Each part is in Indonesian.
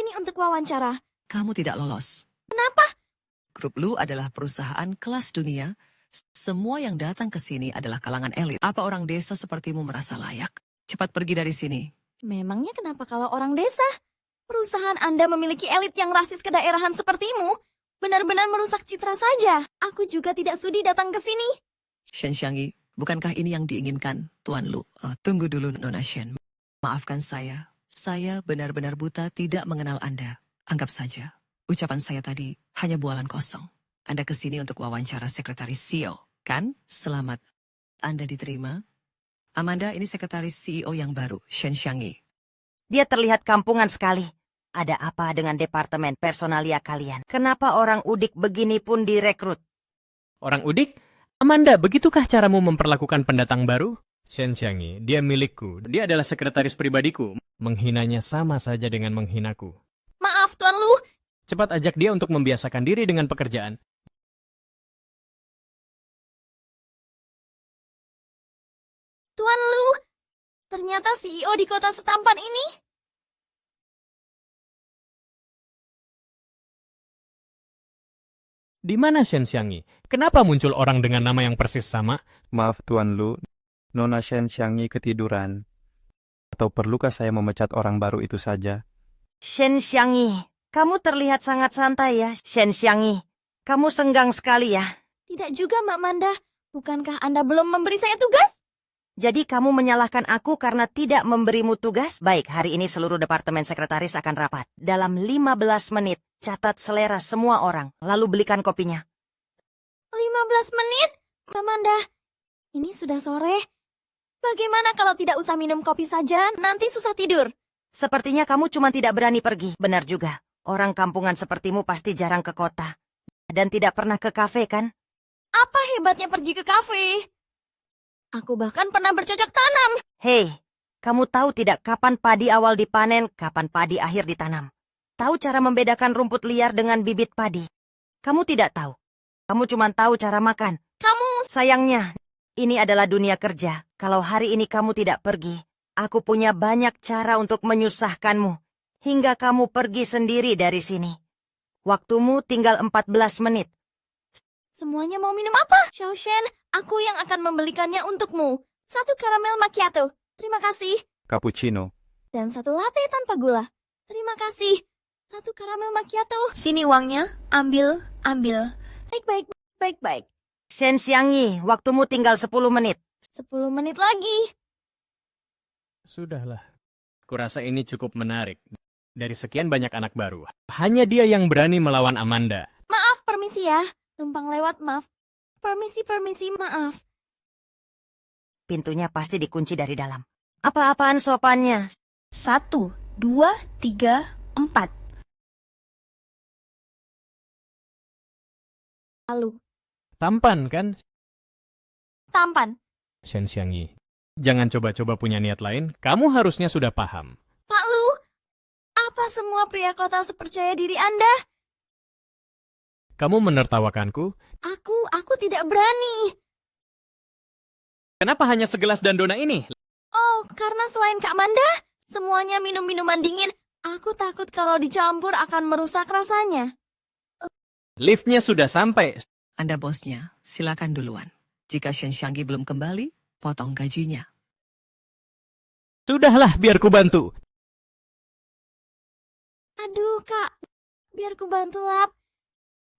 sini untuk wawancara. Kamu tidak lolos. Kenapa? Grup Lu adalah perusahaan kelas dunia. Semua yang datang ke sini adalah kalangan elit. Apa orang desa sepertimu merasa layak? Cepat pergi dari sini. Memangnya kenapa kalau orang desa? Perusahaan Anda memiliki elit yang rasis kedaerahan sepertimu. Benar-benar merusak citra saja. Aku juga tidak sudi datang ke sini. Shen Xiangyi, bukankah ini yang diinginkan, Tuan Lu? Tunggu dulu, Nona Shen. Maafkan saya. Saya benar-benar buta tidak mengenal Anda. Anggap saja, ucapan saya tadi hanya bualan kosong. Anda ke sini untuk wawancara sekretaris CEO, kan? Selamat. Anda diterima. Amanda, ini sekretaris CEO yang baru, Shen Xiangyi. Dia terlihat kampungan sekali. Ada apa dengan departemen personalia kalian? Kenapa orang udik begini pun direkrut? Orang udik? Amanda, begitukah caramu memperlakukan pendatang baru? Shen Xiangyi, dia milikku. Dia adalah sekretaris pribadiku. Menghinanya sama saja dengan menghinaku. Maaf, Tuan Lu. Cepat ajak dia untuk membiasakan diri dengan pekerjaan. Tuan Lu. Ternyata CEO di kota setampan ini. Di mana Shen Xiangyi? Kenapa muncul orang dengan nama yang persis sama? Maaf Tuan Lu, Nona Shen Xiangyi ketiduran. Atau perlukah saya memecat orang baru itu saja? Shen Xiangyi, kamu terlihat sangat santai ya, Shen Xiangyi. Kamu senggang sekali ya. Tidak juga, Mak Manda. Bukankah Anda belum memberi saya tugas? Jadi kamu menyalahkan aku karena tidak memberimu tugas? Baik, hari ini seluruh departemen sekretaris akan rapat. Dalam 15 menit, catat selera semua orang, lalu belikan kopinya. 15 menit? Mak Manda, ini sudah sore. Bagaimana kalau tidak usah minum kopi saja, nanti susah tidur? Sepertinya kamu cuma tidak berani pergi. Benar juga, orang kampungan sepertimu pasti jarang ke kota. Dan tidak pernah ke kafe, kan? Apa hebatnya pergi ke kafe? Aku bahkan pernah bercocok tanam. Hei, kamu tahu tidak kapan padi awal dipanen, kapan padi akhir ditanam? Tahu cara membedakan rumput liar dengan bibit padi? Kamu tidak tahu. Kamu cuma tahu cara makan. Kamu... Sayangnya, ini adalah dunia kerja. Kalau hari ini kamu tidak pergi, aku punya banyak cara untuk menyusahkanmu. Hingga kamu pergi sendiri dari sini. Waktumu tinggal 14 menit. Semuanya mau minum apa? Xiao Shen, aku yang akan membelikannya untukmu. 1 karamel macchiato. Terima kasih. Cappuccino. Dan 1 latte tanpa gula. Terima kasih. 1 karamel macchiato. Sini uangnya, ambil. Baik. Shen Xiangyi, waktumu tinggal 10 menit. 10 menit lagi. Sudahlah. Kurasa ini cukup menarik. Dari sekian banyak anak baru, hanya dia yang berani melawan Amanda. Maaf, permisi ya. Numpang lewat, maaf. Permisi, maaf. Pintunya pasti dikunci dari dalam. Apa-apaan sopannya? 1, 2, 3, 4. Lalu, Tampan, kan? tampan. Shen Xiangyi. Jangan coba-coba punya niat lain. Kamu harusnya sudah paham. Pak Lu, apa semua pria kota sepercaya diri Anda? Kamu menertawakanku. Aku tidak berani. Kenapa hanya segelas dandona ini? Oh, karena selain Kak Manda, semuanya minum minuman dingin. Aku takut kalau dicampur akan merusak rasanya. Liftnya sudah sampai. Anda bosnya, silakan duluan. Jika Shen Xiangyi belum kembali, potong gajinya. Sudahlah, biar ku bantu. Aduh, Kak. Biar ku bantu lap.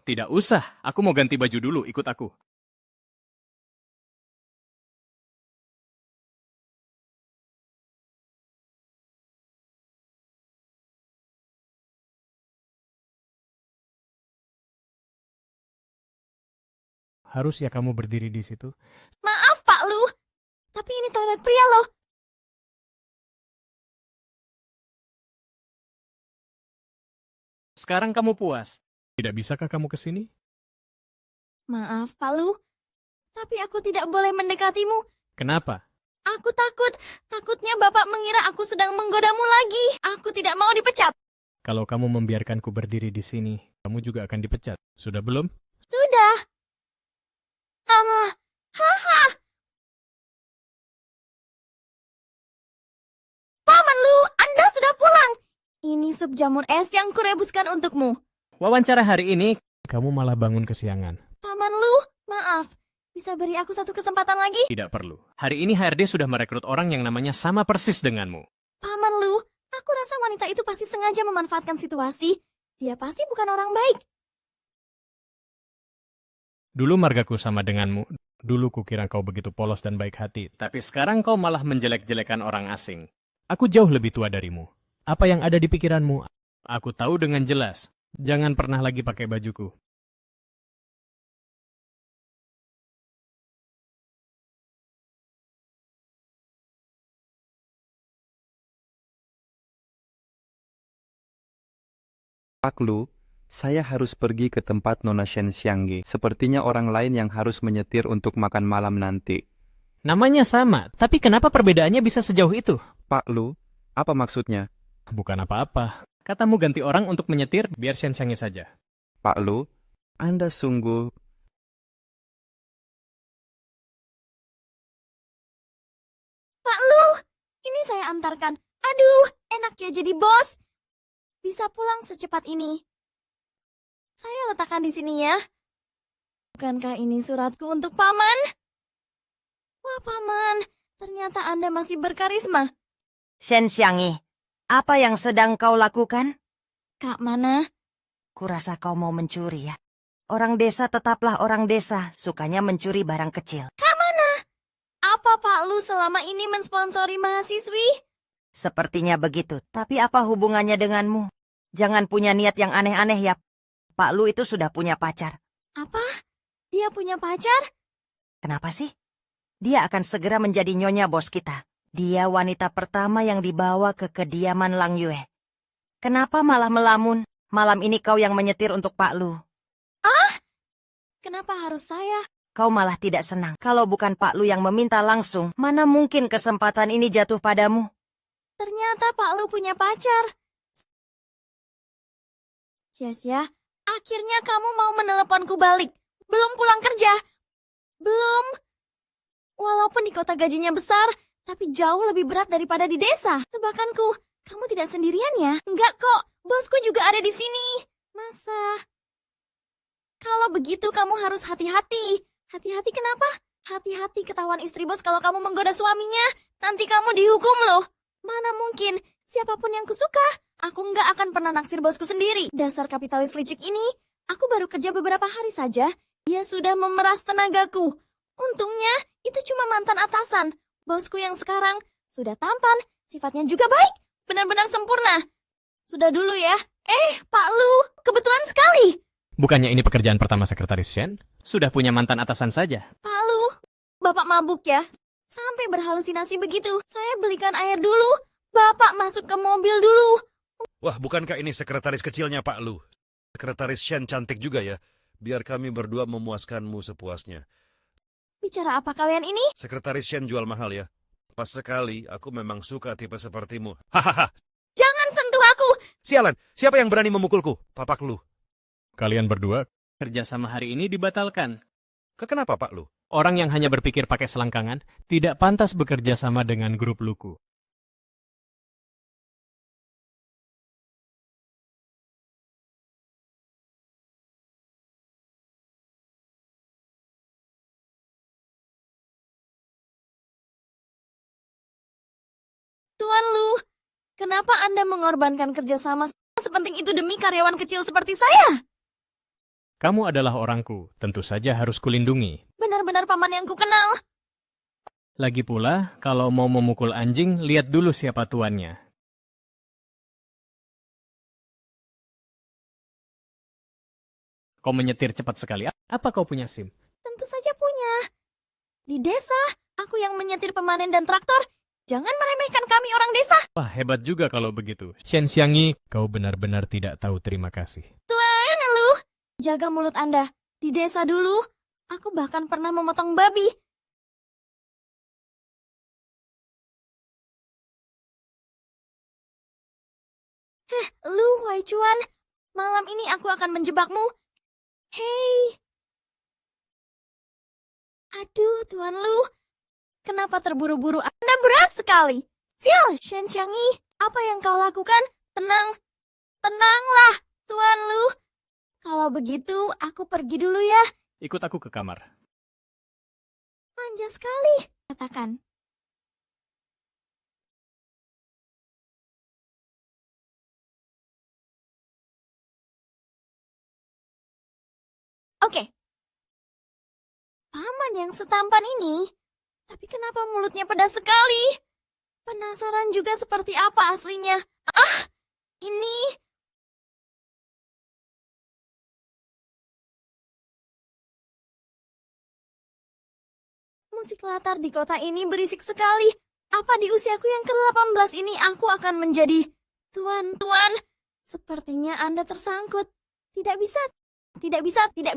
Tidak usah, aku mau ganti baju dulu, ikut aku. Harus ya kamu berdiri di situ? Maaf, Pak Lu. Tapi ini toilet pria loh. Sekarang kamu puas. Tidak bisakah kamu ke sini? Maaf, Pak Lu. Tapi aku tidak boleh mendekatimu. Kenapa? Aku takut. Takutnya Bapak mengira aku sedang menggodamu lagi. Aku tidak mau dipecat. Kalau kamu membiarkanku berdiri di sini, kamu juga akan dipecat. Sudah belum? Sudah. Haha. Paman Lu, Anda sudah pulang. Ini sup jamur es yang kurebuskan untukmu. Wawancara hari ini, kamu malah bangun kesiangan. Paman Lu, maaf. Bisa beri aku satu kesempatan lagi? Tidak perlu. Hari ini HRD sudah merekrut orang yang namanya sama persis denganmu. Paman Lu, aku rasa wanita itu pasti sengaja memanfaatkan situasi. Dia pasti bukan orang baik. Dulu margaku sama denganmu. Dulu kukira kau begitu polos dan baik hati. Tapi sekarang kau malah menjelek-jelekan orang asing. Aku jauh lebih tua darimu. Apa yang ada di pikiranmu? Aku tahu dengan jelas. Jangan pernah lagi pakai bajuku. Pak Lu, saya harus pergi ke tempat Nona Shen Xiangge. Sepertinya orang lain yang harus menyetir untuk makan malam nanti. Namanya sama, tapi kenapa perbedaannya bisa sejauh itu? Pak Lu, apa maksudnya? Bukan apa-apa. Katamu ganti orang untuk menyetir, biar Shen Xiangge saja. Pak Lu, Anda sungguh... Pak Lu, ini saya antarkan. Aduh, enak ya jadi bos. Bisa pulang secepat ini. Saya letakkan di sini ya. Bukankah ini suratku untuk Paman? Wah, Paman, ternyata Anda masih berkarisma. Shen Xiangyi, apa yang sedang kau lakukan? Kak mana? Kurasa kau mau mencuri ya. Orang desa tetaplah orang desa, sukanya mencuri barang kecil. Kak mana? Apa Pak Lu selama ini mensponsori mahasiswi? Sepertinya begitu, tapi apa hubungannya denganmu? Jangan punya niat yang aneh-aneh ya. Pak Lu itu sudah punya pacar. Apa? Dia punya pacar? Kenapa sih? Dia akan segera menjadi nyonya bos kita. Dia wanita pertama yang dibawa ke kediaman Lang Yue. Kenapa malah melamun? Malam ini kau yang menyetir untuk Pak Lu. Kenapa harus saya? Kau malah tidak senang. Kalau bukan Pak Lu yang meminta langsung, mana mungkin kesempatan ini jatuh padamu? Ternyata Pak Lu punya pacar. Sia-sia, akhirnya kamu mau meneleponku balik. Belum pulang kerja? Belum. Walaupun di kota gajinya besar, tapi jauh lebih berat daripada di desa. Tebakanku, kamu tidak sendirian ya? Enggak kok, bosku juga ada di sini. Masa? Kalau begitu kamu harus hati-hati. Hati-hati kenapa? Hati-hati ketahuan istri bos kalau kamu menggoda suaminya. Nanti kamu dihukum loh. Mana mungkin, siapapun yang kusuka, aku nggak akan pernah naksir bosku sendiri. Dasar kapitalis licik ini, aku baru kerja beberapa hari saja, dia sudah memeras tenagaku. Untungnya, itu cuma mantan atasan. Bosku yang sekarang sudah tampan, sifatnya juga baik, benar-benar sempurna. Sudah dulu ya. Pak Lu, kebetulan sekali. Bukannya ini pekerjaan pertama Sekretaris Shen? Sudah punya mantan atasan saja. Pak Lu, Bapak mabuk ya? Sampai berhalusinasi begitu. Saya belikan air dulu. Bapak masuk ke mobil dulu. Wah, bukankah ini sekretaris kecilnya Pak Lu? Sekretaris Shen cantik juga ya. Biar kami berdua memuaskanmu sepuasnya. Bicara apa kalian ini? Sekretaris Shen jual mahal ya. Pas sekali, aku memang suka tipe sepertimu. Hahaha. Jangan sentuh aku. Sialan, siapa yang berani memukulku? Papak Lu. Kalian berdua, kerjasama hari ini dibatalkan. Kenapa Pak Lu? Orang yang hanya berpikir pakai selangkangan tidak pantas bekerja sama dengan grup Luku. Tuan Lu, kenapa Anda mengorbankan kerjasama sepenting itu demi karyawan kecil seperti saya? Kamu adalah orangku, tentu saja harus kulindungi. Benar-benar paman yang ku kenal. Lagi pula, kalau mau memukul anjing, lihat dulu siapa tuannya. Kau menyetir cepat sekali. Apa kau punya SIM? Tentu saja punya. Di desa, aku yang menyetir pemanen dan traktor. Jangan meremehkan kami orang desa. Wah, hebat juga kalau begitu. Shen Xiangyi, kau benar-benar tidak tahu terima kasih. Tuan Lu, jaga mulut Anda. Di desa dulu, aku bahkan pernah memotong babi. Lu, Wai Chuan, malam ini aku akan menjebakmu. Hei. Aduh, Tuan Lu. Kenapa terburu-buru? Anda berat sekali. Sial, Shen Xiangyi, apa yang kau lakukan? Tenang, Tenanglah, Tuan Lu. Kalau begitu, aku pergi dulu ya. Ikut aku ke kamar. Manja sekali, katakan. Oke. Paman yang setampan ini. Tapi kenapa mulutnya pedas sekali? Penasaran juga seperti apa aslinya. Ah, ini... Musik latar di kota ini berisik sekali. Apa di usiaku yang ke-18 ini aku akan menjadi... Tuan, sepertinya Anda tersangkut. Tidak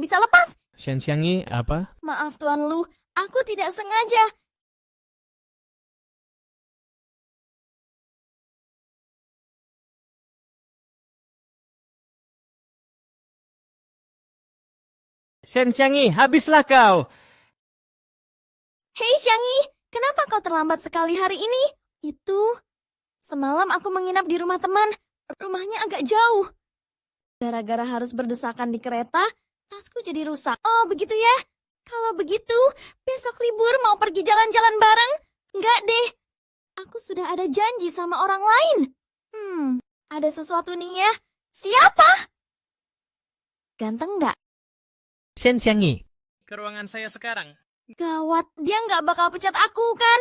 bisa lepas. Shen Xiangyi, apa? Maaf Tuan Lu, aku tidak sengaja. Shen Xiangyi, habislah kau! Hei Xiangyi, kenapa kau terlambat sekali hari ini? Semalam aku menginap di rumah teman. Rumahnya agak jauh. Gara-gara harus berdesakan di kereta, tasku jadi rusak. Oh, begitu ya? Kalau begitu, besok libur mau pergi jalan-jalan bareng? Enggak deh. Aku sudah ada janji sama orang lain. Ada sesuatu nih ya. Siapa? Ganteng nggak? Shen Xiangyi. Ke ruangan saya sekarang. Gawat, dia nggak bakal pecat aku kan?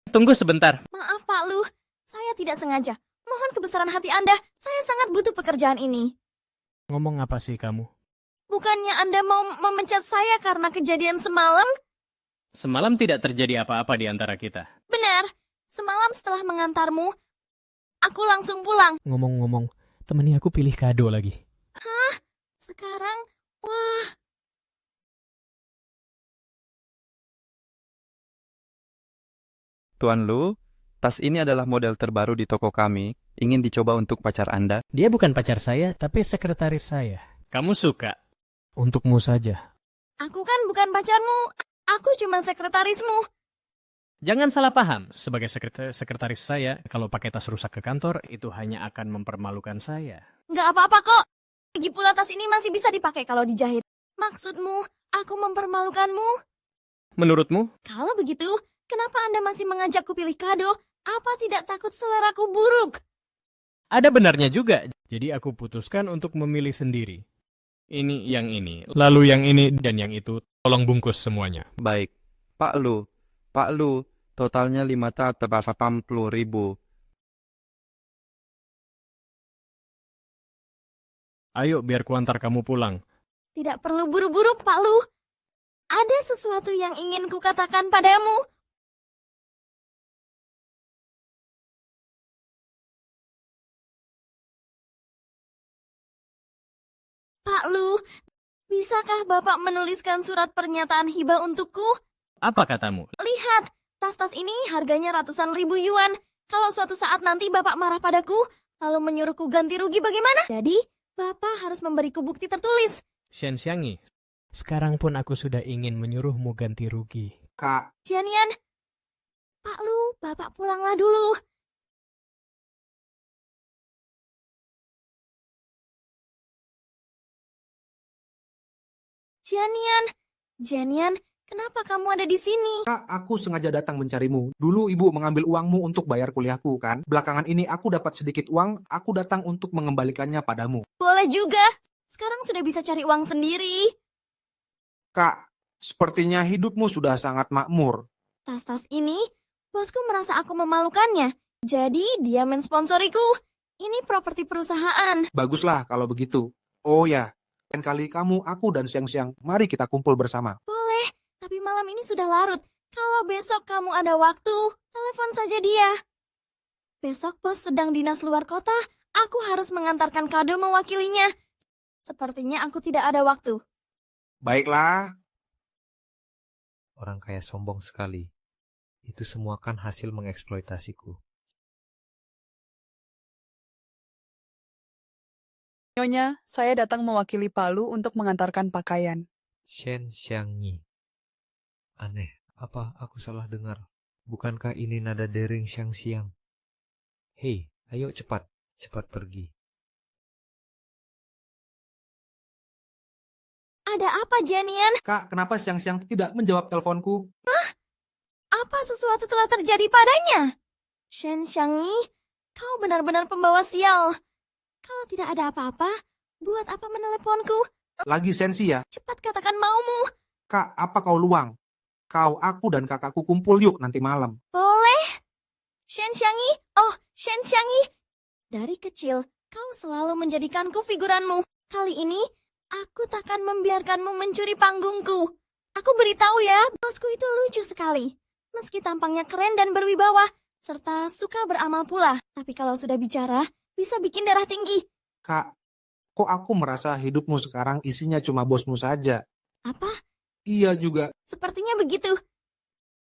Tunggu sebentar. Maaf Pak Lu, saya tidak sengaja. Mohon kebesaran hati Anda, saya sangat butuh pekerjaan ini. Ngomong apa sih kamu? Bukannya Anda mau memecat saya karena kejadian semalam? Semalam tidak terjadi apa-apa di antara kita. Benar, semalam setelah mengantarmu, aku langsung pulang. Ngomong-ngomong, temani aku pilih kado lagi. Sekarang, wah, Tuan Lu, tas ini adalah model terbaru di toko kami. Ingin dicoba untuk pacar Anda? Dia bukan pacar saya, tapi sekretaris saya. Kamu suka? Untukmu saja. aku kan bukan pacarmu, aku cuma sekretarismu. Jangan salah paham, sebagai sekretaris saya, kalau pakai tas rusak ke kantor, itu hanya akan mempermalukan saya. Nggak apa-apa kok. Lagi pula tas ini masih bisa dipakai kalau dijahit. Maksudmu, aku mempermalukanmu? Menurutmu? Kalau begitu, kenapa Anda masih mengajakku pilih kado? Apa tidak takut seleraku buruk? Ada benarnya juga, jadi aku putuskan untuk memilih sendiri. Ini yang ini, lalu yang ini, dan yang itu, tolong bungkus semuanya. Baik. Pak Lu, totalnya 580.000. Ayo, biar kuantar kamu pulang. Tidak perlu buru-buru, Pak Lu. Ada sesuatu yang ingin kukatakan padamu. Pak Lu, bisakah Bapak menuliskan surat pernyataan hibah untukku? Apa katamu? Lihat, tas-tas ini harganya ratusan ribu yuan. Kalau suatu saat nanti Bapak marah padaku, lalu menyuruhku ganti rugi bagaimana? Jadi, Bapak harus memberiku bukti tertulis. Shen Xiangyi, sekarang pun aku sudah ingin menyuruhmu ganti rugi. Kak, Jianian, Pak Lu, Bapak pulanglah dulu. Jianian, kenapa kamu ada di sini? Kak, aku sengaja datang mencarimu. Dulu ibu mengambil uangmu untuk bayar kuliahku, kan? Belakangan ini aku dapat sedikit uang, aku datang untuk mengembalikannya padamu. Boleh juga. Sekarang sudah bisa cari uang sendiri. Kak, sepertinya hidupmu sudah sangat makmur. Tas-tas ini, bosku merasa aku memalukannya. Jadi dia mensponsoriku. Ini properti perusahaan. Baguslah kalau begitu. Oh ya, lain kali kamu, aku, dan siang-siang, mari kita kumpul bersama. Boleh, tapi malam ini sudah larut. Kalau besok kamu ada waktu, telepon saja dia. Besok bos sedang dinas luar kota, aku harus mengantarkan kado mewakilinya. Sepertinya aku tidak ada waktu. Baiklah. Orang kaya sombong sekali. Itu semua kan hasil mengeksploitasiku. Nyonya, saya datang mewakili Palu untuk mengantarkan pakaian. Shen Xiangyi. Aneh, apa aku salah dengar? Bukankah ini nada dering Xiang-Xiang? Hei, ayo cepat pergi. Ada apa, Janian? Kak, kenapa siang-siang tidak menjawab teleponku? Apa sesuatu telah terjadi padanya? Shen Xiangyi, kau benar-benar pembawa sial. Kalau tidak ada apa-apa, buat apa meneleponku? Lagi sensi ya? Cepat katakan maumu. Kak, apa kau luang? Kau, aku, dan kakakku kumpul yuk nanti malam. Boleh. Shen Xiangyi, oh Shen Xiangyi. Dari kecil, kau selalu menjadikanku figuranmu. Kali ini, aku takkan membiarkanmu mencuri panggungku. Aku beritahu ya, bosku itu lucu sekali. Meski tampangnya keren dan berwibawa, serta suka beramal pula. Tapi kalau sudah bicara, bisa bikin darah tinggi. Kak, kok aku merasa hidupmu sekarang isinya cuma bosmu saja? Apa? Iya juga. Sepertinya begitu.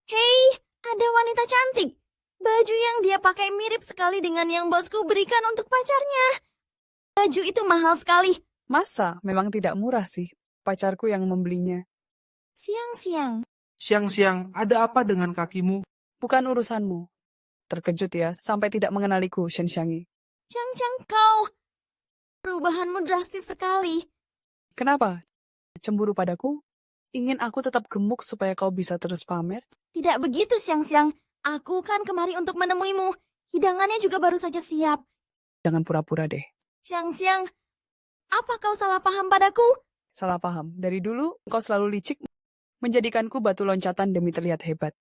Hei, ada wanita cantik. Baju yang dia pakai mirip sekali dengan yang bosku berikan untuk pacarnya. Baju itu mahal sekali. Masa memang tidak murah sih, pacarku yang membelinya. Siang-siang. Siang-siang, ada apa dengan kakimu? Bukan urusanmu. Terkejut ya, sampai tidak mengenaliku, Shen Xiangyi. Chang-chang kau. Perubahanmu drastis sekali. Kenapa? Cemburu padaku? Ingin aku tetap gemuk supaya kau bisa terus pamer? Tidak begitu, Siang-siang. Aku kan kemari untuk menemuimu. Hidangannya juga baru saja siap. Jangan pura-pura deh. Siang-siang, apa kau salah paham padaku? Salah paham. Dari dulu, kau selalu licik menjadikanku batu loncatan demi terlihat hebat.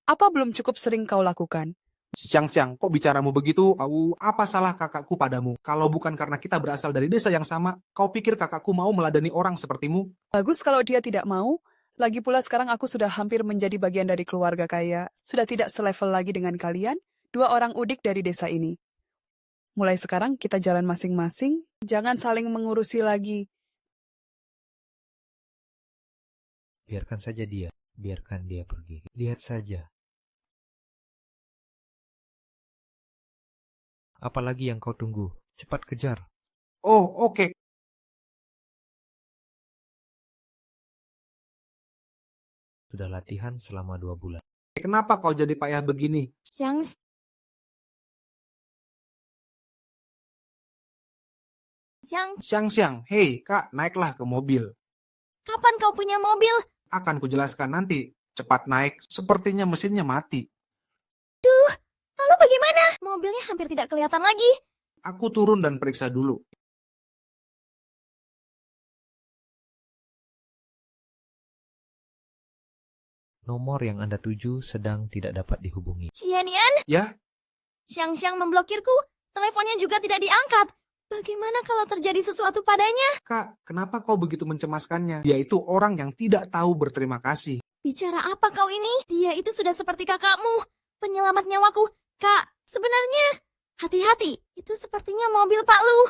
Apa belum cukup sering kau lakukan? Siang-siang, kok bicaramu begitu? Apa salah kakakku padamu? Kalau bukan karena kita berasal dari desa yang sama, kau pikir kakakku mau meladeni orang sepertimu? Bagus kalau dia tidak mau. Lagi pula sekarang aku sudah hampir menjadi bagian dari keluarga kaya. Sudah tidak selevel lagi dengan kalian, 2 orang udik dari desa ini. Mulai sekarang kita jalan masing-masing, jangan saling mengurusi lagi. Biarkan saja dia. Biarkan dia pergi. Lihat saja. Apalagi yang kau tunggu? Cepat kejar. Oh, oke. Sudah latihan selama 2 bulan. Kenapa kau jadi payah begini? Siang, Siang-siang, hei kak, naiklah ke mobil. kapan kau punya mobil? Akan kujelaskan nanti. Cepat naik, sepertinya mesinnya mati. Lalu bagaimana? Mobilnya hampir tidak kelihatan lagi. Aku turun dan periksa dulu. Nomor yang Anda tuju sedang tidak dapat dihubungi. Cianian, Ya, Siang-siang memblokirku. Teleponnya juga tidak diangkat. Bagaimana kalau terjadi sesuatu padanya? kak, kenapa kau begitu mencemaskannya? Dia itu orang yang tidak tahu berterima kasih. Bicara apa kau ini? Dia itu sudah seperti kakakmu. Penyelamat nyawaku. Kak, sebenarnya. Hati-hati, itu sepertinya mobil Pak Lu.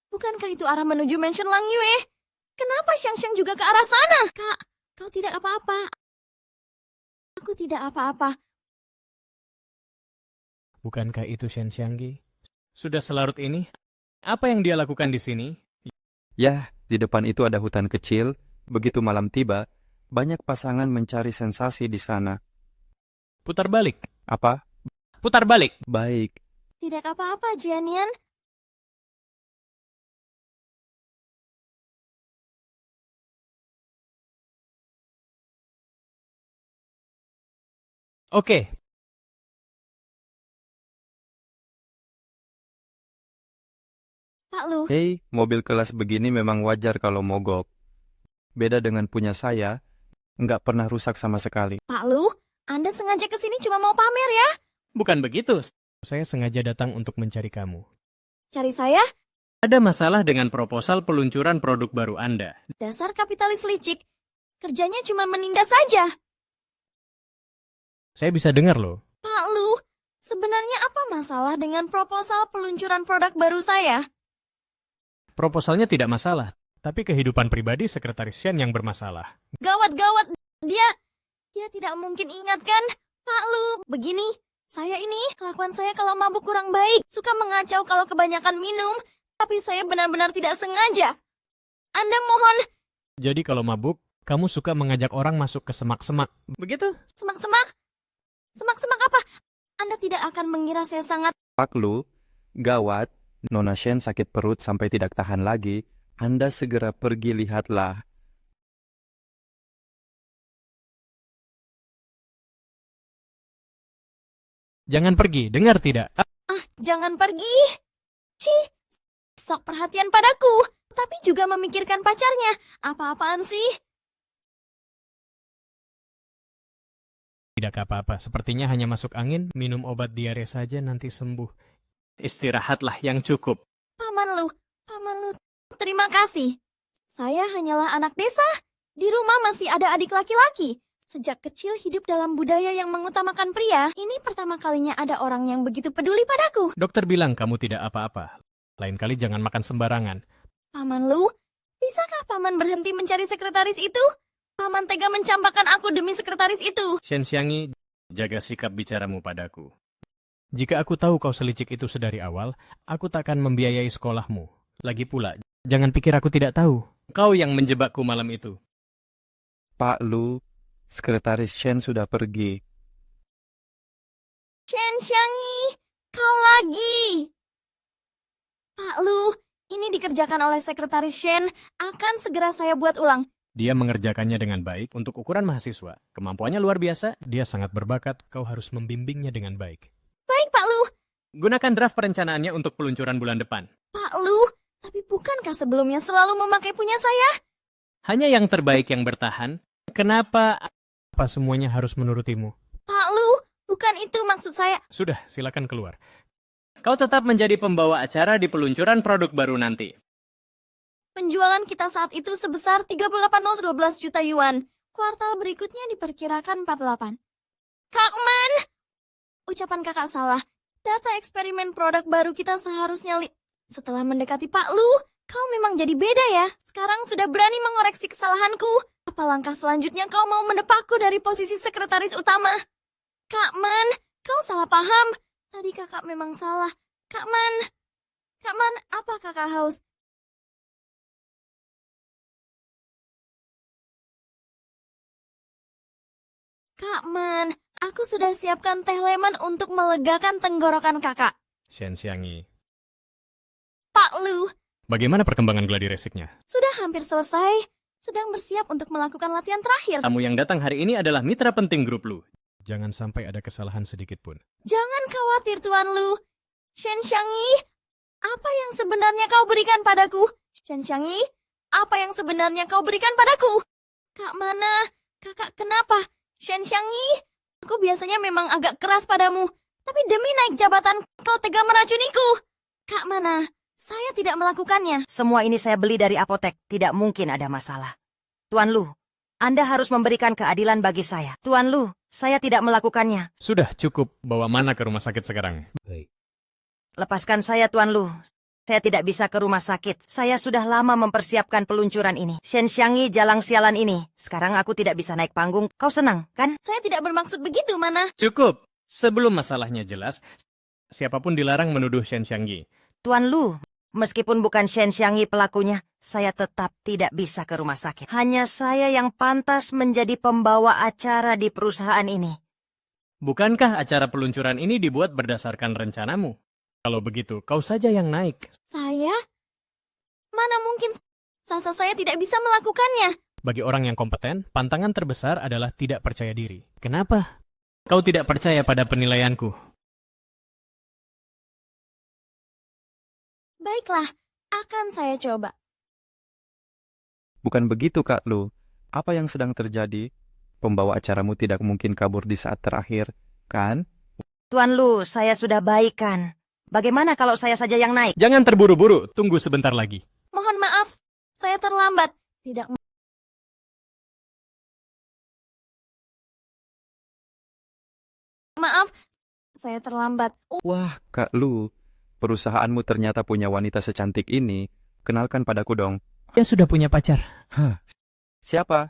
Bukankah itu arah menuju Mansion Lang Yue? Kenapa Xiang-Xiang juga ke arah sana? Kak, kau tidak apa-apa. Aku tidak apa-apa. Bukankah itu Shen Xiangyi? Sudah selarut ini? Apa yang dia lakukan di sini? Yah, di depan itu ada hutan kecil. Begitu malam tiba, banyak pasangan mencari sensasi di sana. Putar balik. Apa? Putar balik. Baik. Tidak apa-apa, Jianian. Oke. Pak Lu, Hei, mobil kelas begini memang wajar kalau mogok. Beda dengan punya saya, nggak pernah rusak sama sekali. Pak Lu, Anda sengaja ke sini cuma mau pamer ya? Bukan begitu. Saya sengaja datang untuk mencari kamu. Cari saya? Ada masalah dengan proposal peluncuran produk baru Anda. Dasar kapitalis licik. Kerjanya cuma menindas saja. Saya bisa dengar loh. Pak Lu, sebenarnya apa masalah dengan proposal peluncuran produk baru saya? Proposalnya tidak masalah, tapi kehidupan pribadi Sekretaris Shen yang bermasalah. Gawat-gawat, dia tidak mungkin ingat kan? Pak Lu, begini, saya ini, kelakuan saya kalau mabuk kurang baik. Suka mengacau kalau kebanyakan minum, tapi saya benar-benar tidak sengaja. Anda mohon, Jadi kalau mabuk, kamu suka mengajak orang masuk ke semak-semak. Begitu? semak-semak? Semak-semak apa? Anda tidak akan mengira saya sangat... Pak Lu, gawat, Nona Shen sakit perut sampai tidak tahan lagi. Anda segera pergi, lihatlah. Jangan pergi, dengar tidak? Jangan pergi. Cih, sok perhatian padaku, tapi juga memikirkan pacarnya. Apa-apaan sih? Tidak apa-apa, sepertinya hanya masuk angin, minum obat diare saja nanti sembuh. Istirahatlah yang cukup. Paman Lu, terima kasih. Saya hanyalah anak desa. Di rumah masih ada adik laki-laki. Sejak kecil hidup dalam budaya yang mengutamakan pria, ini pertama kalinya ada orang yang begitu peduli padaku. Dokter bilang kamu tidak apa-apa. Lain kali jangan makan sembarangan. Paman Lu, bisakah Paman berhenti mencari sekretaris itu? Paman tega mencampakkan aku demi sekretaris itu. Shen Xiangyi, jaga sikap bicaramu padaku. Jika aku tahu kau selicik itu sedari awal, aku takkan membiayai sekolahmu. Lagi pula, jangan pikir aku tidak tahu. Kau yang menjebakku malam itu. Pak Lu, Sekretaris Shen sudah pergi. Shen Xiangyi, kau lagi. Pak Lu, ini dikerjakan oleh sekretaris Shen. Akan segera saya buat ulang. Dia mengerjakannya dengan baik untuk ukuran mahasiswa. Kemampuannya luar biasa, dia sangat berbakat, kau harus membimbingnya dengan baik. Baik, Pak Lu. Gunakan draft perencanaannya untuk peluncuran bulan depan. Pak Lu, tapi bukankah sebelumnya selalu memakai punya saya? Hanya yang terbaik yang bertahan. Kenapa apa semuanya harus menurutimu? Pak Lu, bukan itu maksud saya. Sudah, silakan keluar. Kau tetap menjadi pembawa acara di peluncuran produk baru nanti. Penjualan kita saat itu sebesar 38,12 juta yuan. Kuartal berikutnya diperkirakan 48. Kak Man! Ucapan kakak salah. Data eksperimen produk baru kita seharusnya setelah mendekati Pak Lu, kau memang jadi beda ya. Sekarang sudah berani mengoreksi kesalahanku. Apa langkah selanjutnya kau mau mendepakku dari posisi sekretaris utama? Kak Man, kau salah paham. Tadi kakak memang salah. Kak Man, apa kakak haus? Kak Man, aku sudah siapkan teh lemon untuk melegakan tenggorokan kakak. Shen Xiangyi. Pak Lu, Bagaimana perkembangan gladi resiknya? sudah hampir selesai. Sedang bersiap untuk melakukan latihan terakhir. Tamu yang datang hari ini adalah mitra penting grup Lu. Jangan sampai ada kesalahan sedikit pun. Jangan khawatir, Tuan Lu. Shen Xiangyi, apa yang sebenarnya kau berikan padaku? Shen Xiangyi, apa yang sebenarnya kau berikan padaku? Kak mana? Kakak kenapa? Shen Xiangyi, aku biasanya memang agak keras padamu. Tapi demi naik jabatan, kau tega meracuniku. Kak mana? Saya tidak melakukannya. Semua ini saya beli dari apotek, tidak mungkin ada masalah. Tuan Lu, Anda harus memberikan keadilan bagi saya. Tuan Lu, saya tidak melakukannya. Sudah cukup, bawa Mana ke rumah sakit sekarang. Baik. Lepaskan saya, Tuan Lu. Saya tidak bisa ke rumah sakit. Saya sudah lama mempersiapkan peluncuran ini. Shen Xiangyi jalang sialan ini. Sekarang aku tidak bisa naik panggung. Kau senang, kan? Saya tidak bermaksud begitu, Mana. Cukup. Sebelum masalahnya jelas, siapapun dilarang menuduh Shen Xiangyi. Tuan Lu, meskipun bukan Shen Xiangyi pelakunya, saya tetap tidak bisa ke rumah sakit. Hanya saya yang pantas menjadi pembawa acara di perusahaan ini. Bukankah acara peluncuran ini dibuat berdasarkan rencanamu? Kalau begitu, kau saja yang naik. Saya? Mana mungkin saya tidak bisa melakukannya. Bagi orang yang kompeten, pantangan terbesar adalah tidak percaya diri. Kenapa? Kau tidak percaya pada penilaianku. Baiklah, akan saya coba. Bukan begitu, Kak Lu. Apa yang sedang terjadi? Pembawa acaramu tidak mungkin kabur di saat terakhir, kan? Tuan Lu, saya sudah baikkan. Bagaimana kalau saya saja yang naik? Jangan terburu-buru, tunggu sebentar lagi. Mohon maaf, saya terlambat. Tidak. Maaf, saya terlambat. Wah, Kak Lu, perusahaanmu ternyata punya wanita secantik ini. Kenalkan padaku dong. Dia sudah punya pacar. Hah, siapa?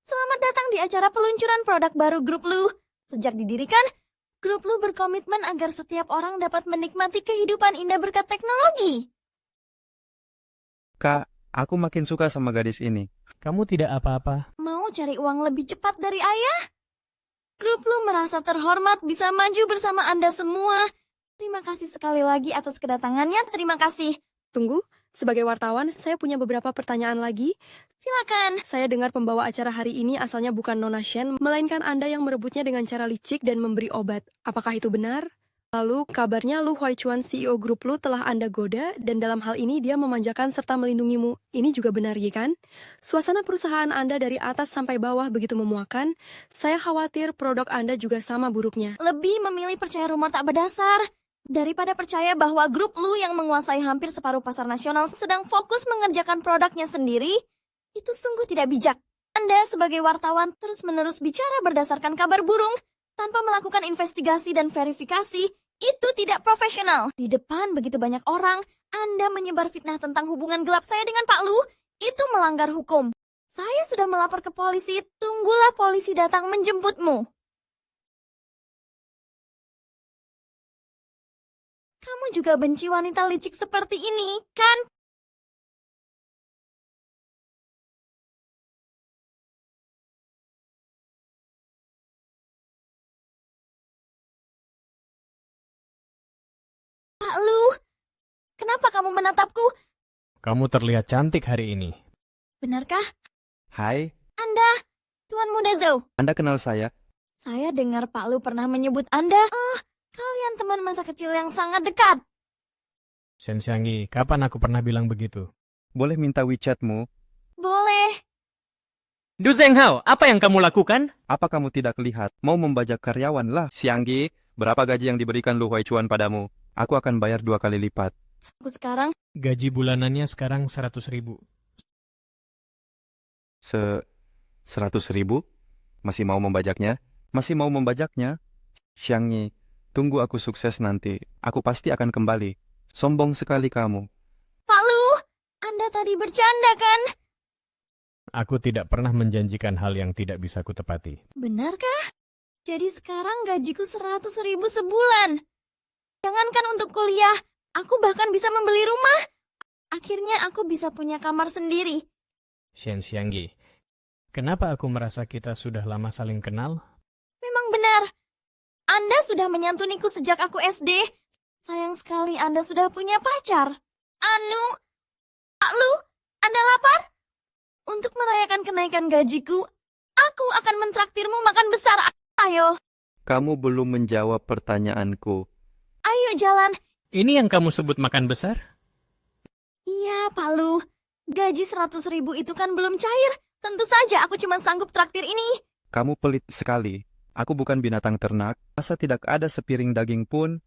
Selamat datang di acara peluncuran produk baru Grup Lu. Sejak didirikan, Grup Lu berkomitmen agar setiap orang dapat menikmati kehidupan indah berkat teknologi. Kak, Aku makin suka sama gadis ini. Kamu tidak apa-apa. Mau cari uang lebih cepat dari ayah? Grup Lu merasa terhormat bisa maju bersama Anda semua. Terima kasih sekali lagi atas kedatangannya. Terima kasih. Tunggu, sebagai wartawan, saya punya beberapa pertanyaan lagi. Silakan. Saya dengar pembawa acara hari ini asalnya bukan Nona Shen, melainkan Anda yang merebutnya dengan cara licik dan memberi obat. Apakah itu benar? Lalu, kabarnya Lu Huaichuan, CEO grup Lu, telah Anda goda, dan dalam hal ini dia memanjakan serta melindungimu. Ini juga benar, ya kan? Suasana perusahaan Anda dari atas sampai bawah begitu memuakan. Saya khawatir produk Anda juga sama buruknya. Lebih memilih percaya rumor tak berdasar daripada percaya bahwa grup Lu yang menguasai hampir separuh pasar nasional sedang fokus mengerjakan produknya sendiri. Itu sungguh tidak bijak. Anda sebagai wartawan terus-menerus bicara berdasarkan kabar burung tanpa melakukan investigasi dan verifikasi. Itu tidak profesional. Di depan begitu banyak orang, Anda menyebar fitnah tentang hubungan gelap saya dengan Pak Lu. Itu melanggar hukum. Saya sudah melapor ke polisi. Tunggulah polisi datang menjemputmu. Kamu juga benci wanita licik seperti ini, kan? Pak Lu, kenapa kamu menatapku? Kamu terlihat cantik hari ini. Benarkah? Hai, Anda, Tuan Muda Zhou. Anda kenal saya? Saya dengar Pak Lu pernah menyebut Anda. Kalian teman masa kecil yang sangat dekat. Shen Xiangyi, kapan aku pernah bilang begitu? Boleh minta WeChat-mu? Boleh. Du Zhenghao, apa yang kamu lakukan? Apa kamu tidak lihat? Mau membajak karyawan lah. Xiangyi, berapa gaji yang diberikan Lu Huaichuan padamu? Aku akan bayar 2 kali lipat. Aku sekarang Gaji bulanannya sekarang 100.000. 100.000? Masih mau membajaknya? Masih mau membajaknya? Xiangyi, tunggu aku sukses nanti. Aku pasti akan kembali. Sombong sekali kamu. Pak Lu, Anda tadi bercanda kan? Aku tidak pernah menjanjikan hal yang tidak bisa kutepati. Benarkah? Jadi sekarang gajiku 100.000 sebulan. Jangankan untuk kuliah, aku bahkan bisa membeli rumah. Akhirnya aku bisa punya kamar sendiri. Shen Xiangyi, kenapa aku merasa kita sudah lama saling kenal? Memang benar. Anda sudah menyantuniku sejak aku SD. Sayang sekali Anda sudah punya pacar. Pak Lu, Anda lapar? Untuk merayakan kenaikan gajiku, aku akan mentraktirmu makan besar. Ayo. Kamu belum menjawab pertanyaanku. Ayo jalan. Ini yang kamu sebut makan besar? Iya, Pak Lu. Gaji 100.000 itu kan belum cair. Tentu saja aku cuma sanggup traktir ini. Kamu pelit sekali. Aku bukan binatang ternak. Masa tidak ada sepiring daging pun?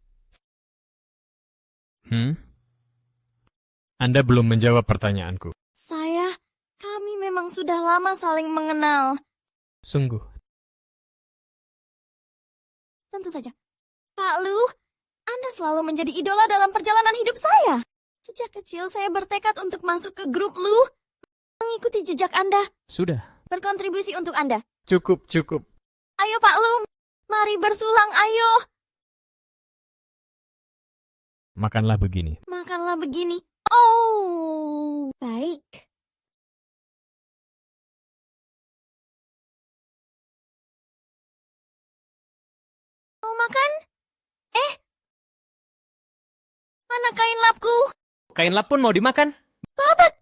Anda belum menjawab pertanyaanku. Kami memang sudah lama saling mengenal. Sungguh. Tentu saja. Pak Lu, Anda selalu menjadi idola dalam perjalanan hidup saya. Sejak kecil saya bertekad untuk masuk ke grup Lu, mengikuti jejak Anda, Sudah. berkontribusi untuk Anda. Cukup. Ayo Pak Lu, mari bersulang, ayo. Makanlah begini. Makanlah begini. Oh, baik. Mau makan? Mana kain lapku? Kain lap pun mau dimakan? Babat.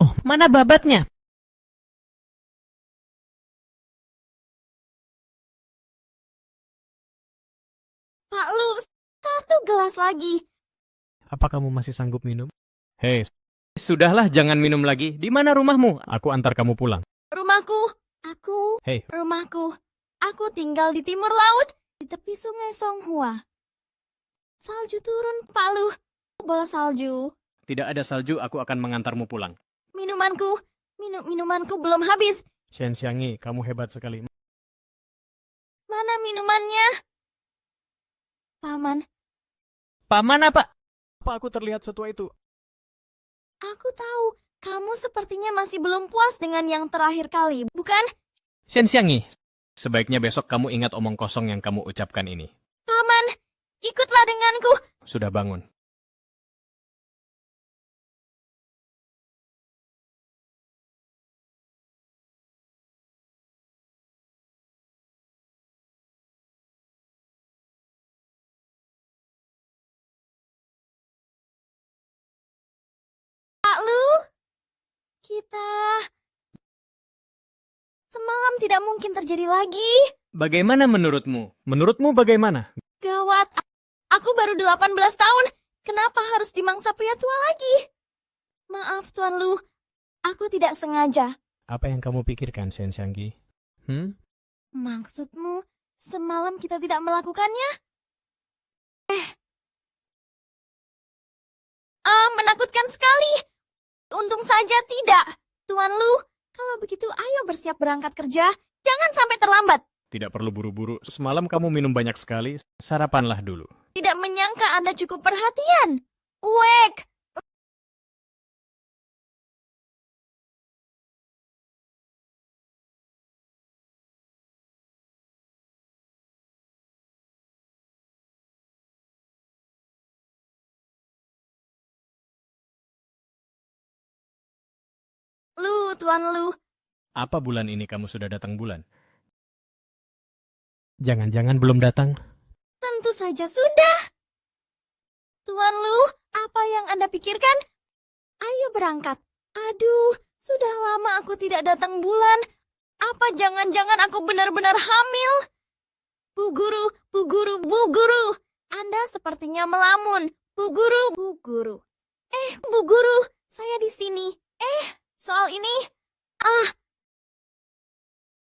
Oh, mana babatnya? Pak Lu, 1 gelas lagi. Apa kamu masih sanggup minum? Hei, sudahlah jangan minum lagi. Di mana rumahmu? Aku antar kamu pulang. Rumahku. Hei, Rumahku. Aku tinggal di timur laut, di tepi sungai Songhua. Salju turun, Pak Lu. Bola salju. tidak ada salju, aku akan mengantarmu pulang. Minumanku. Minumanku belum habis. Shen Xiangyi, kamu hebat sekali. Mana minumannya? Paman, Paman apa? Apa aku terlihat setua itu? aku tahu kamu sepertinya masih belum puas dengan yang terakhir kali, bukan? Shen Xiangyi, sebaiknya besok kamu ingat omong kosong yang kamu ucapkan ini. Paman, ikutlah denganku. Sudah bangun. Kita semalam tidak mungkin terjadi lagi. Bagaimana menurutmu? Menurutmu bagaimana? Gawat, aku baru 18 tahun. Kenapa harus dimangsa pria tua lagi? Maaf, Tuan Lu. Aku tidak sengaja. Apa yang kamu pikirkan, Shen Xiangqi? Maksudmu, semalam kita tidak melakukannya? Menakutkan sekali. Untung saja tidak. Tuan Lu, kalau begitu ayo bersiap berangkat kerja. Jangan sampai terlambat. Tidak perlu buru-buru. Semalam kamu minum banyak sekali. Sarapanlah dulu. Tidak menyangka Anda cukup perhatian. Uek. Lu, Tuan Lu. Apa bulan ini kamu sudah datang bulan? Jangan-jangan belum datang? Tentu saja sudah. Tuan Lu, apa yang Anda pikirkan? Ayo berangkat. Aduh, sudah lama aku tidak datang bulan. Apa jangan-jangan aku benar-benar hamil? Bu Guru, Bu Guru, Bu Guru. Anda sepertinya melamun. Bu Guru, Bu Guru. Bu Guru, saya di sini. Soal ini.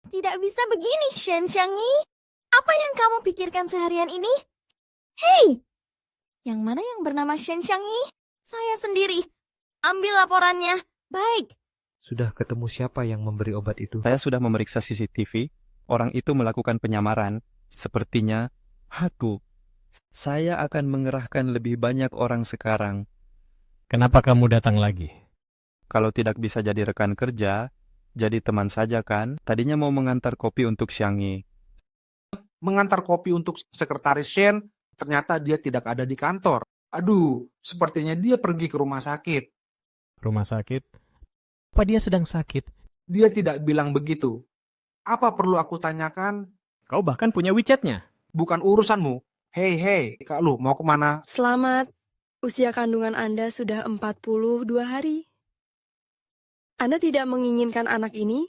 Tidak bisa begini, Shen Xiangqi. Apa yang kamu pikirkan seharian ini? Hei! Yang mana yang bernama Shen Xiangqi? Saya sendiri. Ambil laporannya. Baik. Sudah ketemu siapa yang memberi obat itu? Saya sudah memeriksa CCTV. Orang itu melakukan penyamaran. Sepertinya aku. Saya akan mengerahkan lebih banyak orang sekarang. Kenapa kamu datang lagi? Kalau tidak bisa jadi rekan kerja, jadi teman saja kan? Tadinya mau mengantar kopi untuk Xiangqi. Mengantar kopi untuk sekretaris Shen, ternyata dia tidak ada di kantor. Aduh, sepertinya dia pergi ke rumah sakit. Rumah sakit? Apa dia sedang sakit? Dia tidak bilang begitu. Apa perlu aku tanyakan? Kau bahkan punya WeChat-nya. Bukan urusanmu. Hei, Kak Lu, mau kemana? Selamat, usia kandungan Anda sudah 42 hari. Anda tidak menginginkan anak ini?